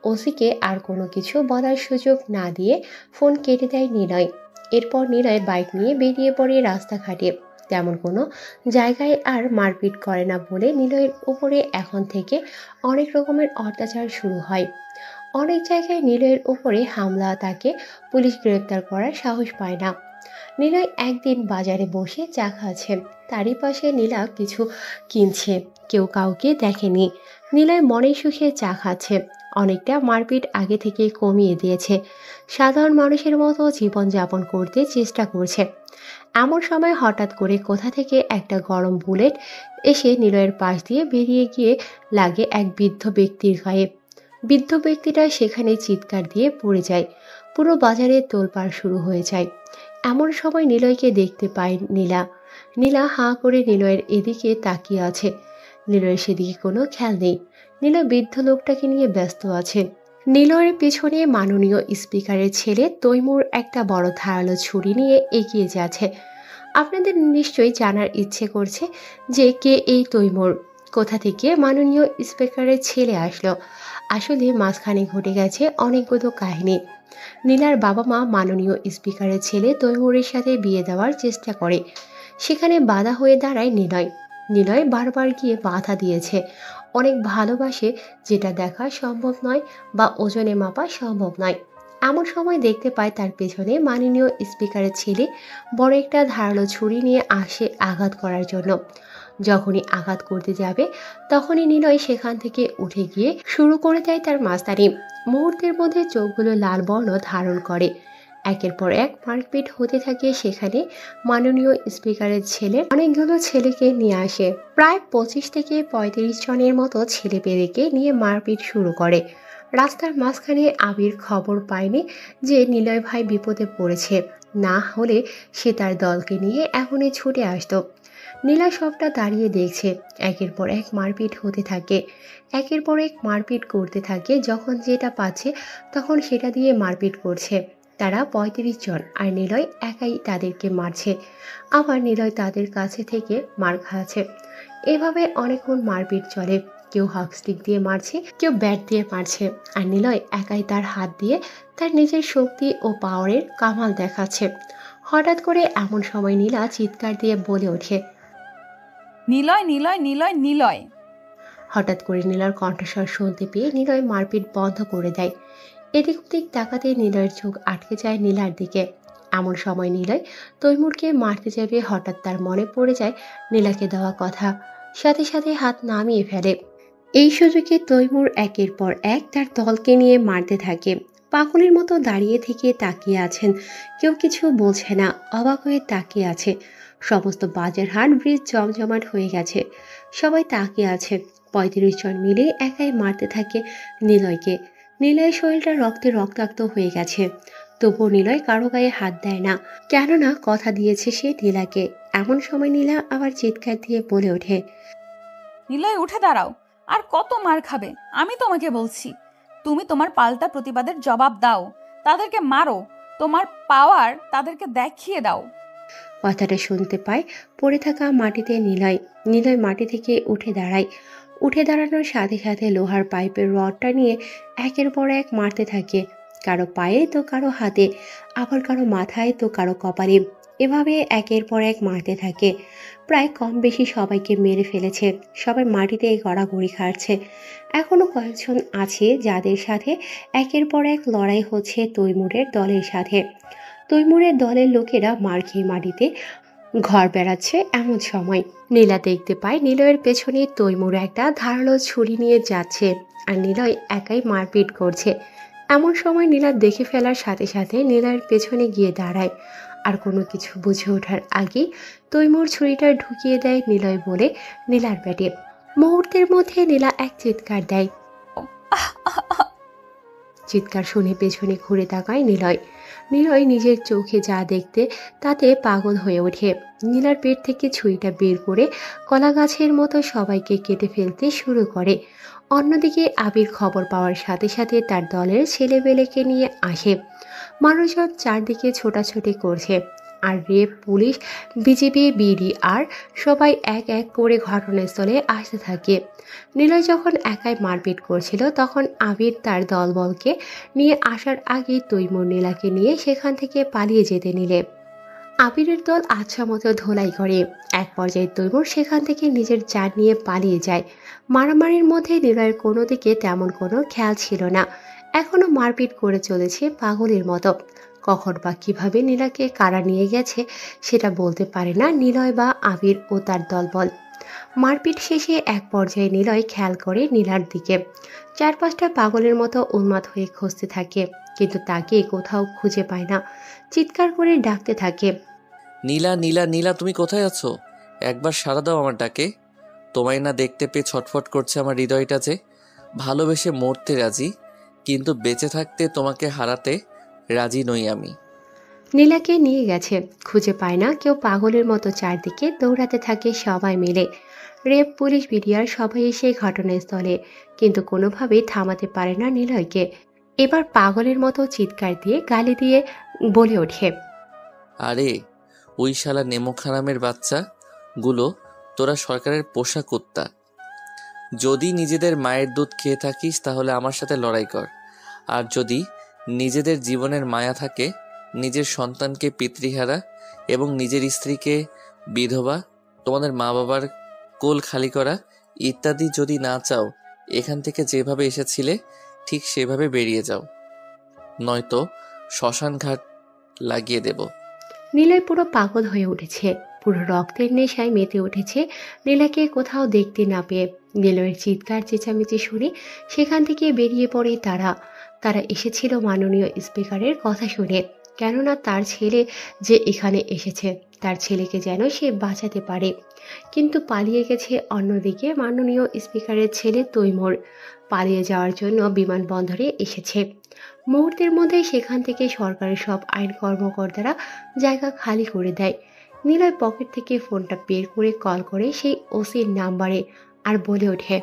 ওসিকে আর কোনো কিছু বলার সুযোগ না দিয়ে ফোন কেটে দেয় নিলয়। এরপর নিলয় বাইক নিয়ে বেরিয়ে পড়ে রাস্তাঘাটে। তেমন কোনো জায়গায় আর মারপিট করে না বলে নিলয়ের উপরে এখন থেকে অনেক রকমের অত্যাচার শুরু হয়। অনেক জায়গায় নিলয়ের উপরে হামলা, তাকে পুলিশ গ্রেপ্তার করার সাহস পায় না। নিলয় একদিন বাজারে বসে চা খাচ্ছে, তারই পাশে নীলা কিছু কিনছে। কেউ কাউকে দেখেনি। নিলয় মনে সুখে চা খাচ্ছে। অনেকটা মারপিট আগে থেকে কমিয়ে দিয়েছে। সাধারণ মানুষের মতো জীবনযাপন করতে চেষ্টা করছে। এমন সময় হঠাৎ করে কোথা থেকে একটা গরম বুলেট এসে নিলয়ের পাশ দিয়ে বেরিয়ে গিয়ে লাগে এক বৃদ্ধ ব্যক্তির গায়ে। বৃদ্ধ ব্যক্তিটা সেখানে চিৎকার দিয়ে পড়ে যায়। পুরো বাজারে তোলপাড় শুরু হয়ে যায়। এমন সময় নিলয়কে দেখতে পায় নীলা। নীলা হাঁ করে নিলয়ের এদিকে তাকিয়ে আছে। নিলয়ের সেদিকে কোনো খেয়াল নেই। নীলা বৃদ্ধ লোকটাকে নিয়ে ব্যস্ত আছে। নিলয়ের পিছনে মাননীয় স্পিকারের ছেলে তৈমুর একটা বড় ধারালো ছুরি নিয়ে এগিয়ে যাচ্ছে। আপনাদের নিশ্চয়ই জানার ইচ্ছে করছে যে কে এই তৈমুর, কোথা থেকে মাননীয় স্পিকারের ছেলে আসলো। আসলে মাঝখানে ঘটে গেছে অনেকগুলো কাহিনী। নীলার বাবা মা মাননীয় স্পিকারের ছেলে তৈমুরের সাথে বিয়ে দেওয়ার চেষ্টা করে। সেখানে বাধা হয়ে দাঁড়ায় নিলয়। নিলয় বারবার গিয়ে বাধা দিয়েছে। অনেক ভালোবাসে, যেটা দেখা সম্ভব নয় বা ওজনে মাপা সম্ভব নয়। এমন সময় দেখতে পায় তার পেছনে মাননীয় স্পিকারের ছেলে বড় একটা ধারালো ছুরি নিয়ে আসে আঘাত করার জন্য। যখনই আঘাত করতে যাবে তখনই নিলয় সেখান থেকে উঠে গিয়ে শুরু করে দেয় তার মাস্তানি। মুহূর্তের মধ্যে চোখগুলো লাল বর্ণ ধারণ করে। একের পর এক মারপিট হতে থাকে সেখানে। মাননীয় স্পিকারের ছেলে অনেকগুলো ছেলেকে নিয়ে আসে, প্রায় 25 থেকে 35 জনের মতো ছেলে পেলেকে নিয়ে মারপিট শুরু করে। রাস্তার মাঝখানে আবির খবর পায়নি যে নিলয় ভাই বিপদে পড়েছে, না হলে সে তার দলকে নিয়ে এখনই ছুটে আসতো। নীলা সবটা দাঁড়িয়ে দেখছে। একের পর এক মারপিট হতে থাকে, একের পর এক মারপিট করতে থাকে। যখন যেটা পাচ্ছে তখন সেটা দিয়ে মারপিট করছে। তারা 35 জন, আর নিলয় একাই তাদেরকে মারছে, আবার নিলয় তাদের কাছে থেকে মার খাচ্ছে। এভাবে অনেকক্ষণ মারপিট চলে। কেউ হক স্টিক দিয়ে মারছে, কেউ ব্যাট দিয়ে মারছে, আর নিলয় একাই তার হাত দিয়ে তার নিজের শক্তি ও পাওয়ারের কামাল দেখাচ্ছে। হঠাৎ করে এমন সময় নীলা চিৎকার দিয়ে বলে ওঠে, নিলয় নিলয় নিলয় নিলয়। হঠাৎ করে নীলার কণ্ঠস্বর শুনতে পেয়ে নিলয় মারপিট বন্ধ করে দেয়। এদিক ওদিক তাকাতে নিলয়ের চোখ আটকে যায় নীলার দিকে। এমন সময় নিলয় তৈমুরকে মারতে যাবে, হঠাৎ তার মনে পড়ে যায় নীলাকে দেওয়া কথা, সাথে সাথে হাত নামিয়ে ফেলে। এই সুযোগে তৈমুর একের পর এক তার দলকে নিয়ে মারতে থাকে। পাগলের মতো দাঁড়িয়ে থেকে তাকিয়ে আছেন, কেউ কিছু বলছে না, অবাক হয়ে তাকিয়ে আছে। সমস্ত বাজার হাট ব্রিজ জমজমাট হয়ে গেছে, সবাই তাকিয়ে আছে। 35 জন মিলে একাই মারতে থাকে নিলয়কে। নিলয়ের শরীরটা রক্তে রক্তাক্ত হয়ে গেছে, তবুও নিলয় কারো গায়ে হাত দেয় না, কেননা কথা দিয়েছে সে নীলাকে। এমন সময় নীলা আবার চিৎকার দিয়ে বলে ওঠে, নিলয় উঠে দাঁড়াও, আর কত মার খাবে? আমি তোমাকে বলছি, তুমি তোমার পাল্টা প্রতিবাদের জবাব দাও, তাদেরকে মারো, তোমার পাওয়ার তাদেরকে দেখিয়ে দাও। কথাটা শুনতে পায় পড়ে থাকা মাটিতে নিলয়। নিলয় মাটি থেকে উঠে দাঁড়ায়। উঠে দাঁড়ানোর সাথে সাথে লোহার পাইপের রডটা নিয়ে একের পর এক মারতে থাকে, কারো পায়ে তো কারো হাতে, আবার কারো মাথায় তো কারো কপালে। এভাবে একের পর এক মারতে থাকে। প্রায় কম বেশি সবাইকে মেরে ফেলেছে, সবাই মাটিতে গড়াগড়ি খাচ্ছে। এখনো কয়েকজন আছে যাদের সাথে একের পর এক লড়াই হচ্ছে তৈমুরের দলের সাথে। তৈমুরের দলের লোকেরা মার খেয়ে মাটিতে ঘর বেড়াচ্ছে। এমন সময় নীলা দেখতে পায় নিলয়ের পেছনে তৈমুর একটা ধারালো ছুরি নিয়ে যাচ্ছে, আর নিলয় একাই মারপিট করছে। এমন সময় নীলা দেখে ফেলার সাথে সাথে নিলয়ের পেছনে গিয়ে দাঁড়ায়, আর কোনো কিছু বুঝে ওঠার আগে তৈমুর ছুরিটা ঢুকিয়ে দেয় নিলয় বলে নীলার পেটে। মুহূর্তের মধ্যে নীলা এক চিৎকার দেয়। চিৎকার শুনে পেছনে ঘুরে তাকায় নিলয়। নিলয় নিজের চোখে যা দেখতে তাতে পাগল হয়ে ওঠে। নীলার পেট থেকে ছুরিটা বের করে কলা গাছের মতো সবাইকে কেটে ফেলতে শুরু করে। অন্যদিকে আবির খবর পাওয়ার সাথে সাথে তার দলের ছেলেবেলেকে নিয়ে আসে। মানুষজন চারদিকে ছোটাছুটি করছে, আর রেপ পুলিশ, বিজিবি, বিডিআর সবাই এক এক করে ঘটনাস্থলে আসতে থাকে। নিলয় যখন একাই মারপিট করছিল তখন আবির তার দলবলকে নিয়ে আসার আগে তৈমুর নীলাকে নিয়ে সেখান থেকে পালিয়ে যেতে নিলে আবিরের দল আচ্ছা মতো ধোলাই করে। এক পর্যায়ে তৈমুর সেখান থেকে নিজের জান নিয়ে পালিয়ে যায়। মারামারির মধ্যে নিলয়ের কোনো দিকে তেমন কোনো খেয়াল ছিল না, এখনো মারপিট করে চলেছে পাগলের মতো। কখন বা কিভাবে নীলাকে কারা নিয়ে গেছে সেটা বলতে পারে না নিলয় বা আবির ও তার দলবল। মারপিট শেষে এক পর্যায়ে নিলয় খেয়াল করে নীলার দিকে। 4-5টা পাগলের মতো উন্মাদ হয়ে খুঁজতে থাকে, কিন্তু তাকে কোথাও খুঁজে পায় না। চিৎকার করে ডাকতে থাকে, নীলা নীলা নীলা, তুমি কোথায় আছো? একবার সাড়া দাও আমার ডাকে। তোমায় না দেখতে পেয়ে ছটফট করছে আমার হৃদয়টা, যে ভালোবেসে মরতে রাজি, কিন্তু বেঁচে থাকতে তোমাকে হারাতে রাজি নই আমি। নীলাকে নিয়ে গেছে, খুঁজে পায় না কেউ। পাগলের মতো চারদিকে দৌড়াতে থাকে সবাই মিলে। রেপ পুলিশ, বিডিআর সবাই এসে ঘটনাস্থলে, কিন্তু কোনোভাবেই থামাতে পারে না নিলয়কে। এবার পাগলের মতো চিৎকার দিয়ে গালি দিয়ে বলে ওঠে, আরে ওই শালা নেমোখারামের বাচ্চা গুলো, তোরা সরকারের পোষা কুত্তা। যদি নিজেদের মায়ের দুধ খেয়ে থাকিস তাহলে আমার সাথে লড়াই কর, আর যদি নিজেদের জীবনের মায়া থাকে, নিজের সন্তানকে পিতৃহারা এবং নিজের স্ত্রীকে বিধবা, তোমাদের মা বাবার কোল খালি করা ইত্যাদি যদি না চাও, এখান থেকে যেভাবে এসেছিলে ঠিক সেভাবে বেরিয়ে যাও, নয়তো শ্মশান ঘাট লাগিয়ে দেব। নিলয় পুরো পাগল হয়ে উঠেছে। পুরো রক্তের নেশায় মেতে উঠেছে নীলাকে কোথাও দেখতে না পেয়ে। নিলয়ের চিৎকার চেঁচামেচি শুনে সেখান থেকে বেরিয়ে পড়ে তারা। তারা এসেছিল মাননীয় স্পিকারের কথা শুনে, কেননা তার ছেলে যে এখানে এসেছে তার ছেলেকে যেন সে বাঁচাতে পারে। কিন্তু পালিয়ে গেছে অন্যদিকে মাননীয় স্পিকারের ছেলে তৈমুর। পালিয়ে যাওয়ার জন্য বিমানবন্দরে এসেছে। মুহূর্তের মধ্যেই সেখান থেকে সরকারের সব আইন কর্মকর্তারা জায়গা খালি করে দেয়। নিলয় পকেট থেকে ফোনটা বের করে কল করে সেই ওসির নাম্বারে আর বলে ওঠে,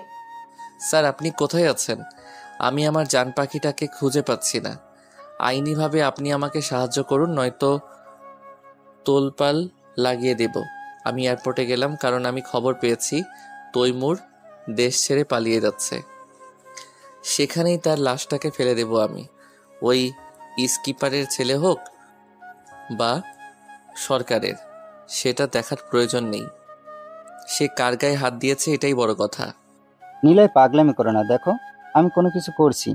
স্যার আপনি কোথায় আছেন? আমি আমার জান পাখিটাকে খুঁজে পাচ্ছি না। আইনিভাবে আপনি আমাকে সাহায্য করুন, নয়তো তোলপাল লাগিয়ে দেব। আমি এয়ারপোর্টে গেলাম, কারণ আমি খবর পেয়েছি তৈমুর দেশ ছেড়ে পালিয়ে যাচ্ছে। সেখানেই তার লাশটাকে ফেলে দেব আমি। ওই স্কিপারের ছেলে হোক বা সরকারের, সেটা দেখার প্রয়োজন নেই। সে কার গায়ে হাত দিয়েছে এটাই বড় কথা। নিলয় পাগলামি করো না, দেখো আমি কোনো কিছু করছি।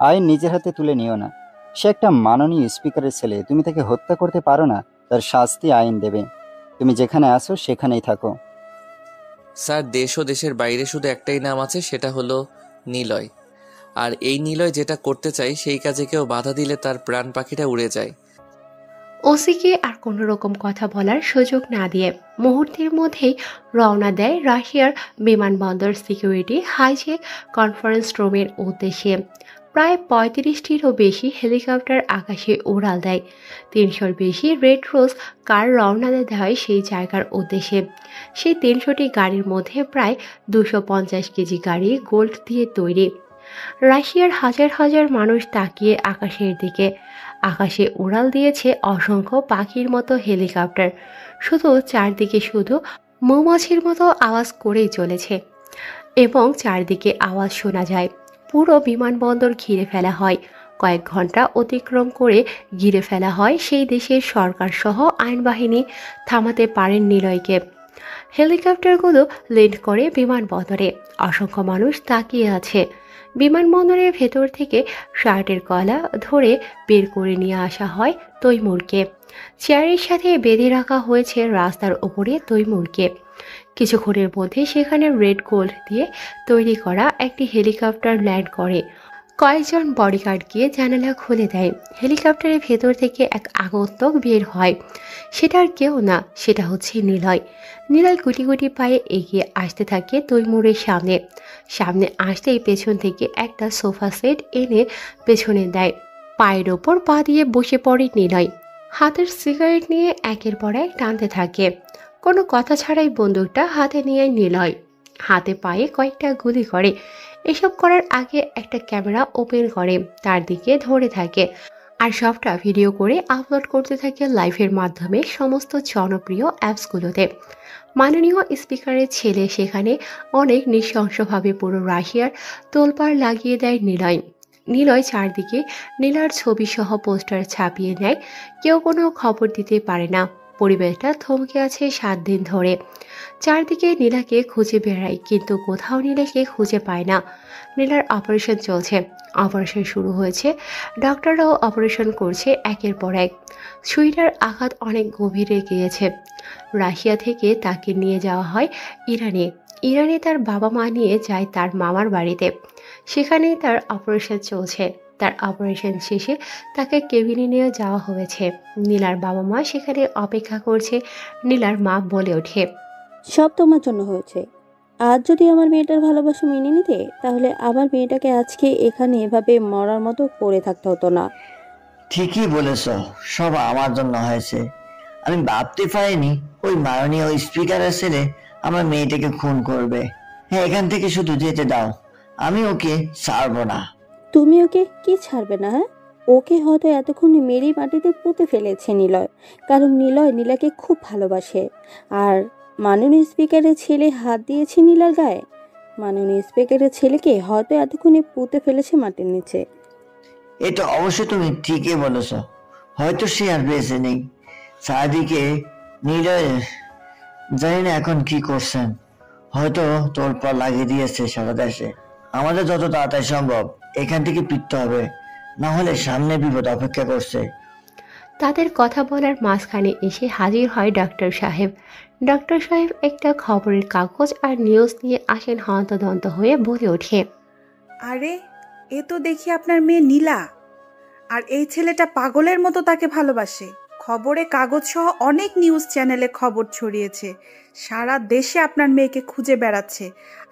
আইন নিজের হাতে তুলে নিও না। সে একটা মাননীয় স্পিকারের ছেলে, তুমি তাকে হত্যা করতে পারো না। তার শাস্তি আইন দেবে। তুমি যেখানে আসো সেখানেই থাকো। স্যার দেশ ও দেশের বাইরে শুধু একটাই নাম আছে, সেটা হলো নিলয়। আর এই নিলয় যেটা করতে চাই সেই কাজে কেউ বাধা দিলে তার প্রাণ পাখিটা উড়ে যায়। ওসিকে আর কোনো রকম কথা বলার সুযোগ না দিয়ে মুহূর্তের মধ্যেই রওনা দেয় রাশিয়ার বিমানবন্দর সিকিউরিটি হাইজেক কনফারেন্স রুমের উদ্দেশ্যে। প্রায় 35টিরও বেশি হেলিকপ্টার আকাশে উড়াল দেয়। 300-র বেশি রেড রোজ কার রওনা দেওয়া হয় সেই জায়গার উদ্দেশ্যে। সেই 300টি গাড়ির মধ্যে প্রায় 250 কেজি গাড়ি গোল্ড দিয়ে তৈরি। রাশিয়ার হাজার হাজার মানুষ তাকিয়ে আকাশের দিকে। আকাশে উড়াল দিয়েছে অসংখ্য পাখির মতো হেলিকপ্টার। শুধু চারদিকে শুধু মৌমাছির মতো আওয়াজ করেই চলেছে এবং চারদিকে আওয়াজ শোনা যায়। পুরো বিমানবন্দর ঘিরে ফেলা হয়। কয়েক ঘন্টা অতিক্রম করে ঘিরে ফেলা হয় সেই দেশের সরকার সহ আইনবাহিনী থামাতে পারেন নিলয়কে। হেলিকপ্টারগুলো ল্যান্ড করে বিমানবন্দরে। অসংখ্য মানুষ তাকিয়ে আছে। বিমানবন্দরের ভেতর থেকে শার্টের গলা ধরে বের করে নিয়ে আসা হয় তৈমুরকে। চেয়ারের সাথে বেঁধে রাখা হয়েছে রাস্তার উপরে তৈমুরকে। কিছুক্ষণের মধ্যে সেখানে রেড গোল্ড দিয়ে তৈরি করা একটি হেলিকপ্টার ল্যান্ড করে। কয়েকজন বডিগার্ড গিয়ে জানালা খুলে দেয়। হেলিকপ্টারের ভেতর থেকে এক আগন্তুক বের হয়। সেটা আর কেউ না, সেটা হচ্ছে নিলয়। নিলয় গুটি গুটি পায়ে এগিয়ে আসতে থাকে তৈমুরের সামনে। সামনে আসতেই পেছন থেকে একটা সোফা সেট এনে পেছনে দেয়। পায়ের ওপর পা দিয়ে বসে পড়ে নিলয়। হাতের সিগারেট নিয়ে একের পর এক টানতে থাকে। কোনো কথা ছাড়াই বন্দুকটা হাতে নিয়ে নিলয় হাতে পায়ে কয়েকটা গুলি করে। এসব করার আগে একটা ক্যামেরা ওপেন করে তার দিকে ধরে থাকে আর সবটা ভিডিও করে আপলোড করতে থাকে লাইভের মাধ্যমে সমস্ত জনপ্রিয় অ্যাপসগুলোতে। মাননীয় স্পিকারের ছেলে সেখানে অনেক নৃশংসভাবে পুরো রাশিয়ার তোলপাড় লাগিয়ে দেয় নিলয়। নিলয় চারদিকে নীলার ছবি সহ পোস্টার ছাপিয়ে নেয়। কেউ কোনো খবর দিতে পারে না। পরিবেশটা থমকে আছে 7 দিন ধরে। চারদিকে নীলাকে খুঁজে বেড়ায়, কিন্তু কোথাও নীলাকে খুঁজে পায় না। নীলার অপারেশন চলছে। অপারেশন শুরু হয়েছে। ডক্টররাও অপারেশন করছে একের পর এক। সুইটার আঘাত অনেক গভীরে গিয়েছে। রাশিয়া থেকে তাকে নিয়ে যাওয়া হয় ইরানে। ইরানে তার বাবা মা নিয়ে যায় তার মামার বাড়িতে। সেখানেই তার অপারেশন চলছে। তার অপারেশন শেষে তাকে কেবিনে নিয়ে যাওয়া হয়েছে। নীলার বাবা মা সেখানে অপেক্ষা করছে। নীলার মা বলে ওঠে, সব তোমার জন্য হয়েছে। আজ যদি আমার মেয়েটার ভালোবাসা মেনে নিতে, তাহলে আমার মেয়েটাকে আজকে এখানে এভাবে মরার মতো পড়ে থাকতে হতো না। ঠিকই বলেছ, সব আমার জন্য হয়েছে। আমি ভাবতে পারিনি ওই মাননীয় স্পিকারের ছেলে আমার মেয়েটাকে খুন করবে। হ্যাঁ, এখান থেকে শুধু যেতে দাও, আমি ওকে ছাড়বো না। তুমি ওকে কি ছাড়বে না? হ্যাঁ, ওকে হয়তো এতক্ষণে মেরি মাটিতে পুঁতে ফেলেছে নিলয়, কারণ নিলয় নীলাকে খুব ভালোবাসে। আর মাননীয় স্পিকারের ছেলে হাত দিয়েছে নীলার গায়ে। মাননীয় স্পিকারের ছেলেকে হয়তো এতক্ষণে পুঁতে ফেলেছে মাটির নিচে। এটা অবশ্যই তুমি ঠিকই বলেছ। হয়তো সে আর বেঁচে নেই। চারিদিকে নিলয় জানি না এখন কি করছেন। হয়তো তোলপাড় লাগিয়ে দিয়েছে সারা দেশে। আমাদের যত তাড়াতাড়ি সম্ভব এখান থেকে ফিরতে হবে, না হলে সামনে বিপদ অপেক্ষা করছে। তাদের কথা বলার মাঝখানে এসে হাজির হয় ডক্টর সাহেব। ডক্টর সাহেব একটা খবরের কাগজ আর নিউজ নিয়ে আসেন হন্তদন্ত হয়ে বলে ওঠে, আরে এ তো দেখি আপনার মেয়ে নীলা। আর এই ছেলেটা পাগলের মতো তাকে ভালোবাসে। খবরে কাগজ সহ অনেক নিউজ চ্যানেলে খবর ছড়িয়েছে, সারা দেশে আপনার মেয়েকে খুঁজে বেড়াচ্ছে।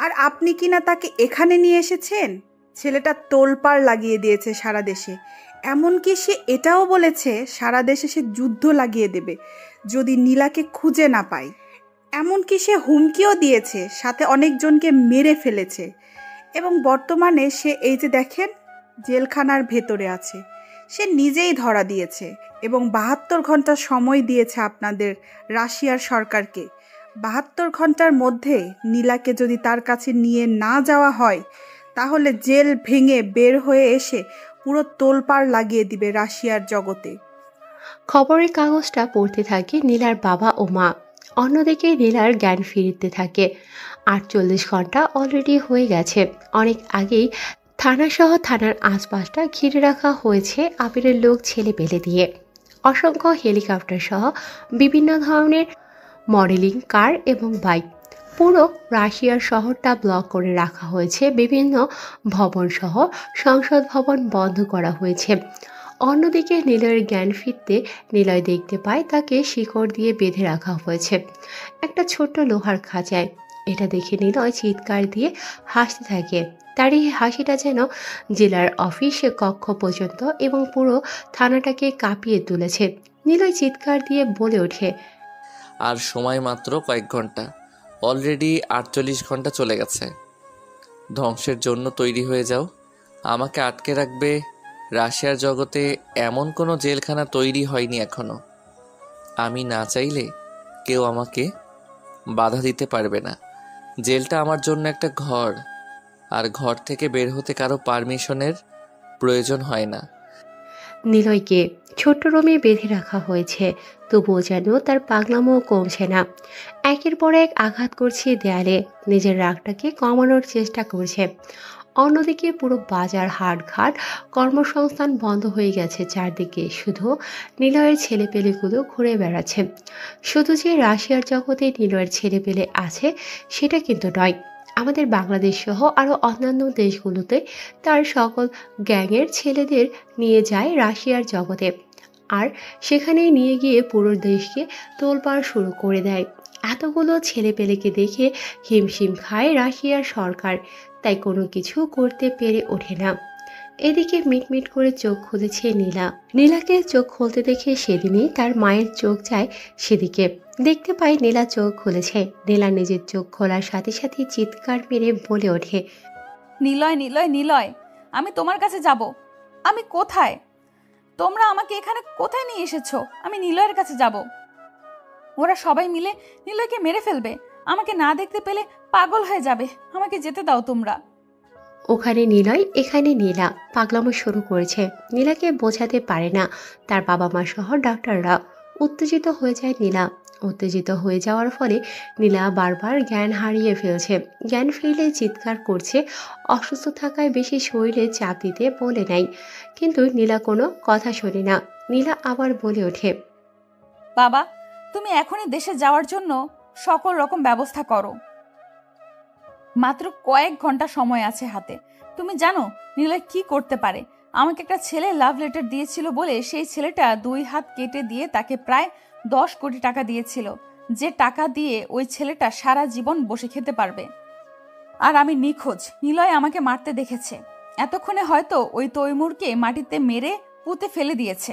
আর আপনি কিনা তাকে এখানে নিয়ে এসেছেন। ছেলেটা তোলপাড় লাগিয়ে দিয়েছে সারা দেশে। এমনকি সে এটাও বলেছে সারা দেশে সে যুদ্ধ লাগিয়ে দেবে যদি নীলাকে খুঁজে না পায়। এমনকি সে হুমকিও দিয়েছে, সাথে অনেকজনকে মেরে ফেলেছে। এবং বর্তমানে সে এই যে দেখেন জেলখানার ভেতরে আছে। সে নিজেই ধরা দিয়েছে এবং ৭২ ঘন্টা সময় দিয়েছে আপনাদের রাশিয়ার সরকারকে। ৭২ ঘন্টার মধ্যে নীলাকে যদি তার কাছে নিয়ে না যাওয়া হয় তাহলে জেল ভেঙে বের হয়ে এসে পুরো তোলপাড় লাগিয়ে দিবে রাশিয়ার জগতে। খবরের কাগজটা পড়তে থাকে নীলার বাবা ও মা। অন্যদিকে নীলার জ্ঞান ফিরতে থাকে। ৪৮ ঘন্টা অলরেডি হয়ে গেছে। অনেক আগেই থানাসহ থানার আশপাশটা ঘিরে রাখা হয়েছে আবিরের লোক ছেলে পেলে দিয়ে। অসংখ্য হেলিকপ্টার সহ বিভিন্ন ধরনের মডেলিং কার এবং বাইক। পুরো রাশিয়ার শহরটা ব্লক করে রাখা হয়েছে। বিভিন্ন ভবন সহ সংসদ ভবন বন্ধ করা হয়েছে। অন্যদিকে নিলয়ের জ্ঞান ফিরতে নিলয় দেখতে পায় তাকে শিকড় দিয়ে বেঁধে রাখা হয়েছে একটা ছোট্ট লোহার খাঁচায়। এটা দেখে নিলয় চিৎকার দিয়ে হাসতে থাকে। তার এই হাসিটা যেন জেলার অফিসে কক্ষ পর্যন্ত এবং পুরো থানাটাকে কাঁপিয়ে তুলেছে। নিলয় চিৎকার দিয়ে বলে ওঠে, আর সময় মাত্র কয়েক ঘন্টা, অলরেডি ৪৮ ঘন্টা চলে গেছে। ধ্বংসের জন্য তৈরি হয়ে যাও। আমাকে আটকে রাখবে রাশিয়ার জগতে এমন কোনো জেলখানা তৈরি হয়নি এখনো। আমি না চাইলে কেউ আমাকে বাধা দিতে পারবে না। জেলটা আমার জন্য একটা ঘর, আর ঘর থেকে বের হতে কারো পারমিশনের প্রয়োজন হয় না। নিলয়কে ছোট্ট রুমে বেঁধে রাখা হয়েছে, তবুও যেন তার পাগলামো কমছে না। একের পর এক আঘাত করছে দেয়ালে, নিজের রাগটাকে কমানোর চেষ্টা করছে। অন্যদিকে পুরো বাজার হাটঘাট কর্মসংস্থান বন্ধ হয়ে গেছে চারদিকে। শুধু নিলয়ের ছেলেপেলেগুলো ঘুরে বেড়াচ্ছে। শুধু যে রাশিয়ার জগতে নিলয়ের ছেলেপেলে আছে সেটা কিন্তু নয়, আমাদের বাংলাদেশ সহ আরও অন্যান্য দেশগুলোতে তার সকল গ্যাংয়ের ছেলেদের নিয়ে যায় রাশিয়ার জগতে, আর সেখানে নিয়ে গিয়ে পুরো দেশকে তোলপাড় শুরু করে দেয়। এতগুলো ছেলেপেলেকে দেখে হিমশিম খায় রাশিয়ার সরকার, তাই কোনো কিছু করতে পেরে ওঠে না। এদিকে মিটমিট করে চোখ খুলেছে নীলা। নীলাকে চোখ খুলতে দেখে সেদিনই তার মায়ের চোখ যায় সেদিকে। দেখতে পাই নীলা চোখ খুলেছে। নীলা নিজের চোখ খোলার সাথে সাথে চিৎকার মেরে বলে ওঠে, নিলয় নিলয় নিলয়, আমি তোমার কাছে যাব। আমি কোথায়? তোমরা আমাকে এখানে কোথায় নিয়ে এসেছো? আমি নিলয়ের কাছে যাব। ওরা সবাই মিলে নিলয়কে মেরে ফেলবে। আমাকে না দেখতে পেলে পাগল হয়ে যাবে। আমাকে যেতে দাও তোমরা। ওখানে নিলয়, এখানে নীলা পাগলামো শুরু করেছে। নীলাকে বোঝাতে পারে না। তার বাবা মা সহ ডাক্তাররা উত্তেজিত হয়ে যায়। নীলা উত্তেজিত হয়ে যাওয়ার ফলে নীলা বারবার জ্ঞান হারিয়ে ফেলছে। জ্ঞান ফিরলে চিৎকার করছে। অসুস্থ থাকায় বেশি শরীরে চাপ দিতে বলে নাই, কিন্তু নীলা কোনো কথা শোনে না। নীলা আবার বলে ওঠে, বাবা, তুমি এখনই দেশে যাওয়ার জন্য সকল রকম ব্যবস্থা করো। মাত্র কয়েক ঘন্টা সময় আছে হাতে। তুমি জানো নিলয় কি করতে পারে? আমাকে একটা ছেলে লাভ লেটার দিয়েছিল বলে সেই ছেলেটা 2 হাত কেটে দিয়ে তাকে প্রায় 10 কোটি টাকা দিয়েছিল, যে টাকা দিয়ে ওই ছেলেটা সারা জীবন বসে খেতে পারবে। আর আমি নিখোঁজ। নিলয় আমাকে মারতে দেখেছে। এতক্ষণে হয়তো ওই তৈমুরকে মাটিতে মেরে পুঁতে ফেলে দিয়েছে।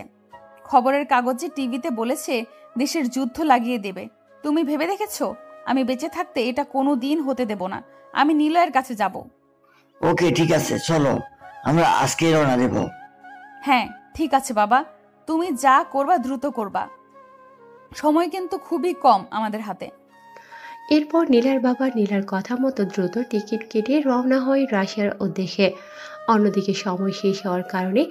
খবরের কাগজে টিভিতে বলেছে দেশের যুদ্ধ লাগিয়ে দেবে। তুমি ভেবে দেখেছো? আমি বেঁচে থাকতে এটা কোনো দিন হতে দেব না। আমি নিলয়ের কাছে যাব। ওকে, ঠিক আছে, চলো আমরা আজকেই রওনা দেব। হ্যাঁ ঠিক আছে বাবা, তুমি যা করবা দ্রুত করবা। সময় কিন্তু খুবই কম আমাদের হাতে। এরপর নীলার বাবা নীলার কথা মতো দ্রুত টিকিট কেটে রওনা হয় রাশিয়ার উদ্দেশ্যে। অন্যদিকে সময় শেষ হওয়ার কারণে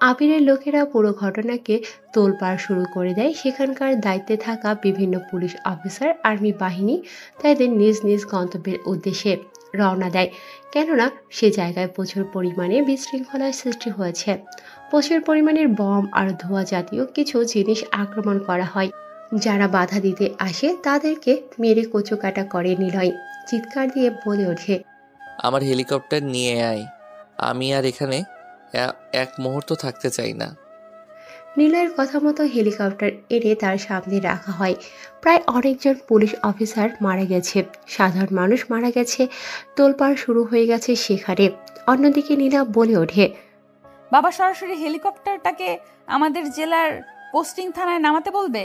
আবিরের লোকেরা পুরো ঘটনাকে তোলপাড় শুরু করে দেয়। সেখানকার দায়িত্বে থাকা বিভিন্ন পুলিশ অফিসার, আর্মি বাহিনী তাদের নিজ নিজ গন্তব্যের উদ্দেশ্যে। রওনা দেয়, কেননা সে জায়গায় প্রচুর পরিমাণে বিশৃঙ্খলার সৃষ্টি হয়েছে। প্রচুর পরিমাণের বম আর ধোঁয়া জাতীয় কিছু জিনিস আক্রমণ করা হয়। যারা বাধা দিতে আসে তাদেরকে মেরে কচুকাটা করে নিলয়। চিৎকার দিয়ে বলে ওঠে, আমার হেলিকপ্টার নিয়ে আয়, আমি আর এখানে এক মুহূর্ত থাকতে চাই না। নিলয়ের কথা মতো হেলিকপ্টার এনে তার সামনে রাখা হয়। প্রায় অনেকজন পুলিশ অফিসার মারা গেছে, সাধারণ মানুষ মারা গেছে, তোলপাড় শুরু হয়ে গেছে সেখানে। অন্যদিকে নীলা বলে ওঠে, বাবা সরাসরি হেলিকপ্টারটাকে আমাদের জেলার পোস্টিং থানায় নামাতে বলবে।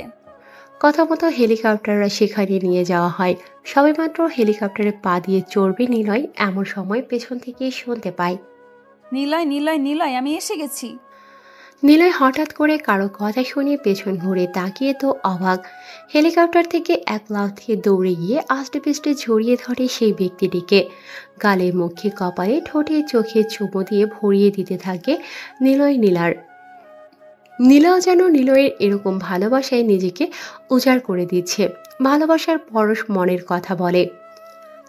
কথা মতো হেলিকপ্টাররা সেখানে নিয়ে যাওয়া হয়। সবেমাত্র হেলিকপ্টারে পা দিয়ে চড়বে নিলয়, এমন সময় পেছন থেকে শুনতে পায়, নিলয় নিলয় নিলয়, আমি এসে গেছি। নিলয় হঠাৎ করে কারো কথা শুনে পেছন ঘুরে তাকিয়ে তো অবাক। হেলিকপ্টার থেকে এক লাফ দিয়ে দৌড়ে গিয়ে আষ্টে পিষ্টে জড়িয়ে ধরে সেই ব্যক্তিটিকে। গালে মুখে কপালে ঠোঁটে চোখে চুমো দিয়ে ভরিয়ে দিতে থাকে নিলয় নীলার। নীলাও যেন নিলয়ের এরকম ভালোবাসায় নিজেকে উজাড় করে দিচ্ছে। ভালোবাসার পরশ মনের কথা বলে।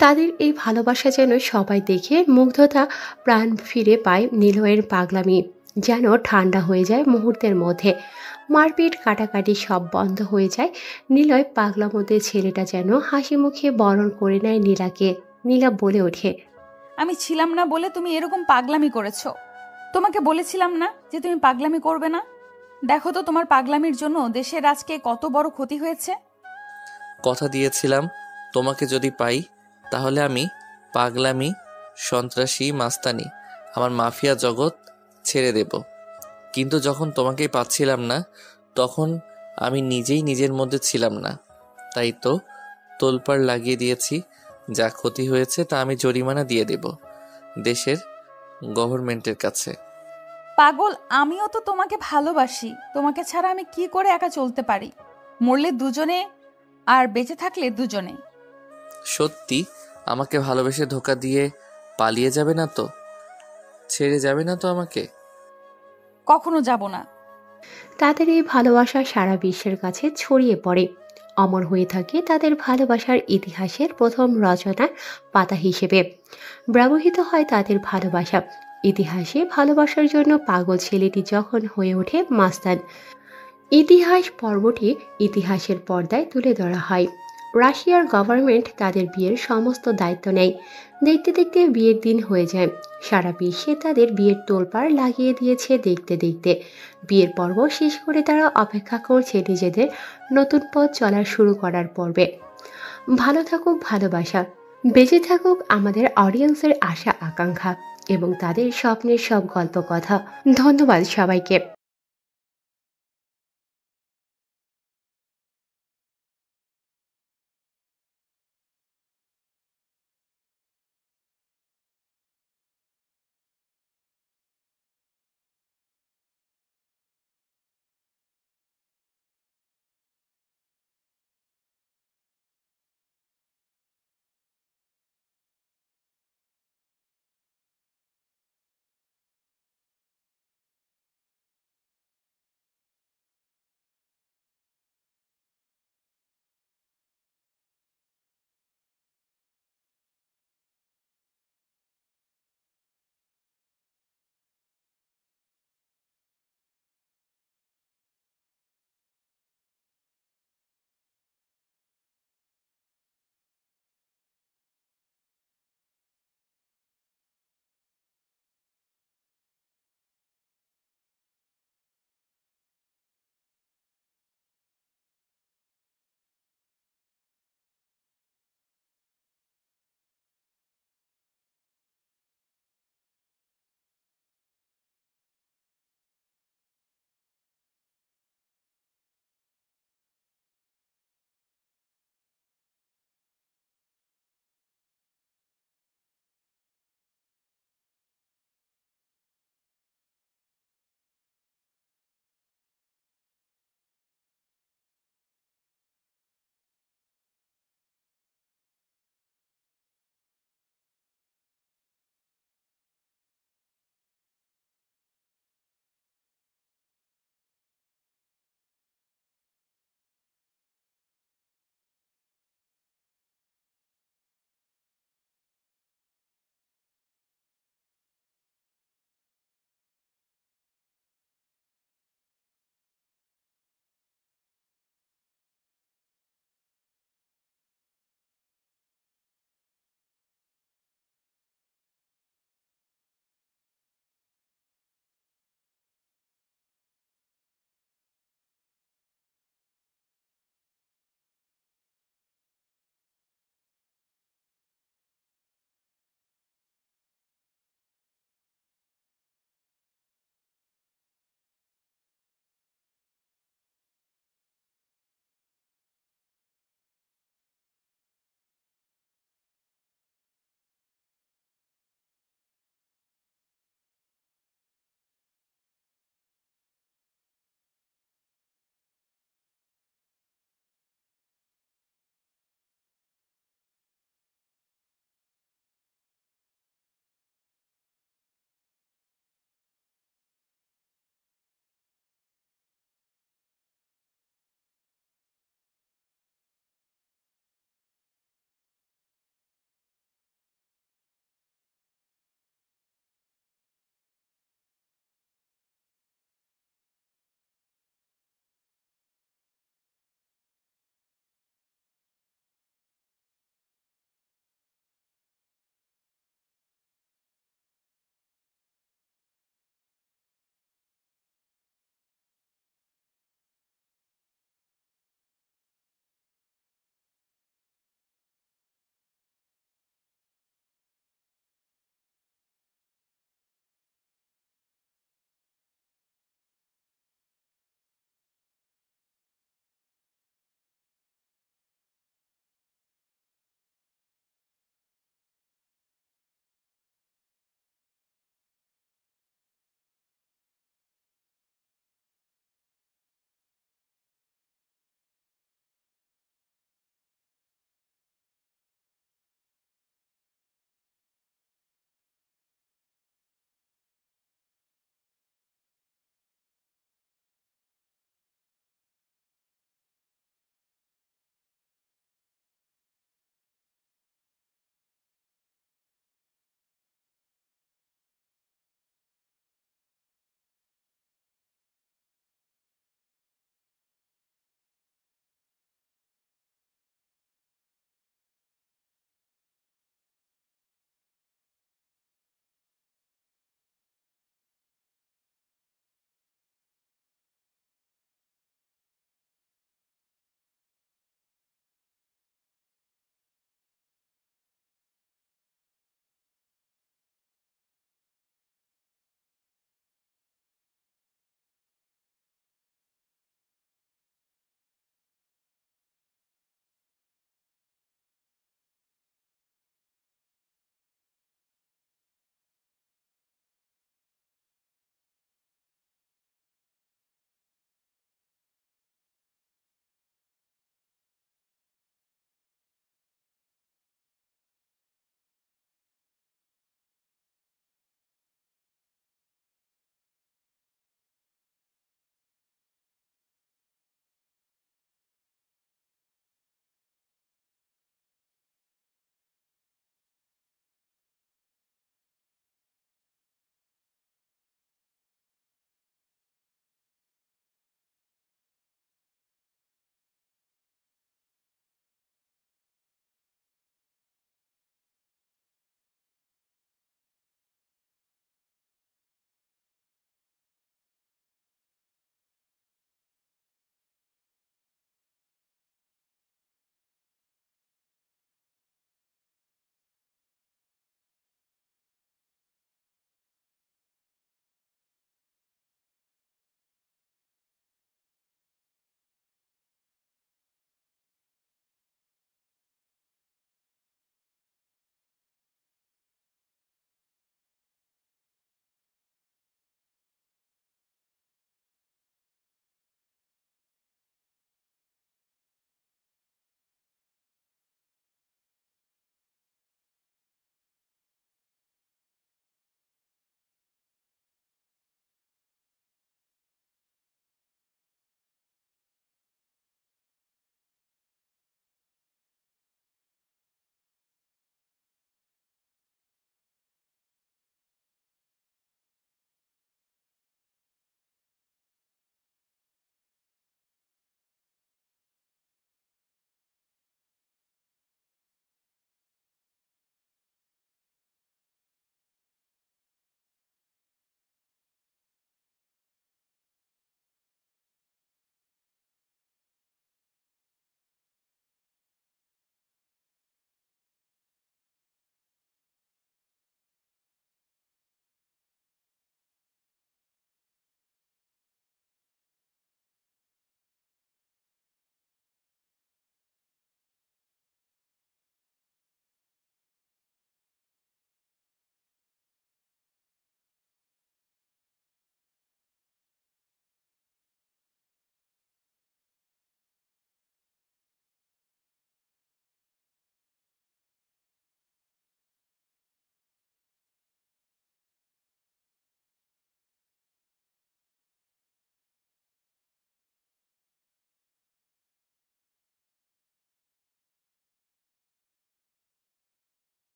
তাদের এই ভালোবাসা যেন সবাই দেখে মুগ্ধতা প্রাণ ফিরে পায়। নিলয়ের পাগলামি যেন ঠান্ডা হয়ে যায় মুহূর্তের মধ্যে। মারপিট কাটাকাটি সব বন্ধ হয়ে যায়। নিলয় পাগলা মধ্যে ছেলেটা যেন হাসি মুখে বরণ করে নেয় নীলাকে। নীলা বলে ওঠে, আমি ছিলাম না বলে তুমি এরকম পাগলামি করেছো। তোমাকে বলেছিলাম না যে তুমি পাগলামি করবে না? দেখো তো তোমার পাগলামির জন্য দেশের আজকে কত বড় ক্ষতি হয়েছে। কথা দিয়েছিলাম তোমাকে যদি পাই তাহলে আমি পাগলামি, সন্ত্রাসী, মাস্তানি, আমার মাফিয়া জগৎ ছেড়ে দেব। কিন্তু যখন তোমাকেই পাচ্ছিলাম না তখন আমি নিজেই নিজের মধ্যে ছিলাম না। তাই তো তোলপাড় লাগিয়ে দিয়েছি। যা ক্ষতি হয়েছে তা আমি জরিমানা দিয়ে দেব দেশের গভর্নমেন্টের কাছে। পাগল, আমিও তো তোমাকে ভালোবাসি। তোমাকে ছাড়া আমি কি করে একা চলতে পারি? মরলে দুজনে আর বেঁচে থাকলে দুজনে। সত্যি আমাকে ভালোবেসে ধোকা দিয়ে পালিয়ে যাবে না তো? ছেড়ে যাবে না তো আমাকে? কখনো যাব না। তাদের এই ভালোবাসা সারা বিশ্বের কাছে ছড়িয়ে পড়ে। অমর হয়ে থাকে তাদের ভালোবাসার ইতিহাসের প্রথম রচনার পাতা হিসেবে। ব্যবহৃত হয় তাদের ভালোবাসা। ইতিহাসে ভালোবাসার জন্য পাগল ছেলেটি যখন হয়ে ওঠে মাস্তান। ইতিহাস পর্বটি ইতিহাসের পর্দায় তুলে ধরা হয়। রাশিয়ার গভর্নমেন্ট তাদের বিয়ের সমস্ত দায়িত্ব নেয়। দেখতে দেখতে বিয়ের দিন হয়ে যায়। সারা বিশ্বে তাদের বিয়ের তোলপাড় লাগিয়ে দিয়েছে। দেখতে দেখতে বিয়ের পর্ব শেষ করে তারা অপেক্ষা করছে নিজেদের নতুন পথ চলা শুরু করার পর্বে। ভালো থাকুক ভালোবাসা, বেঁচে থাকুক আমাদের অডিয়েন্সের আশা আকাঙ্ক্ষা এবং তাদের স্বপ্নের সব গল্প কথা। ধন্যবাদ সবাইকে।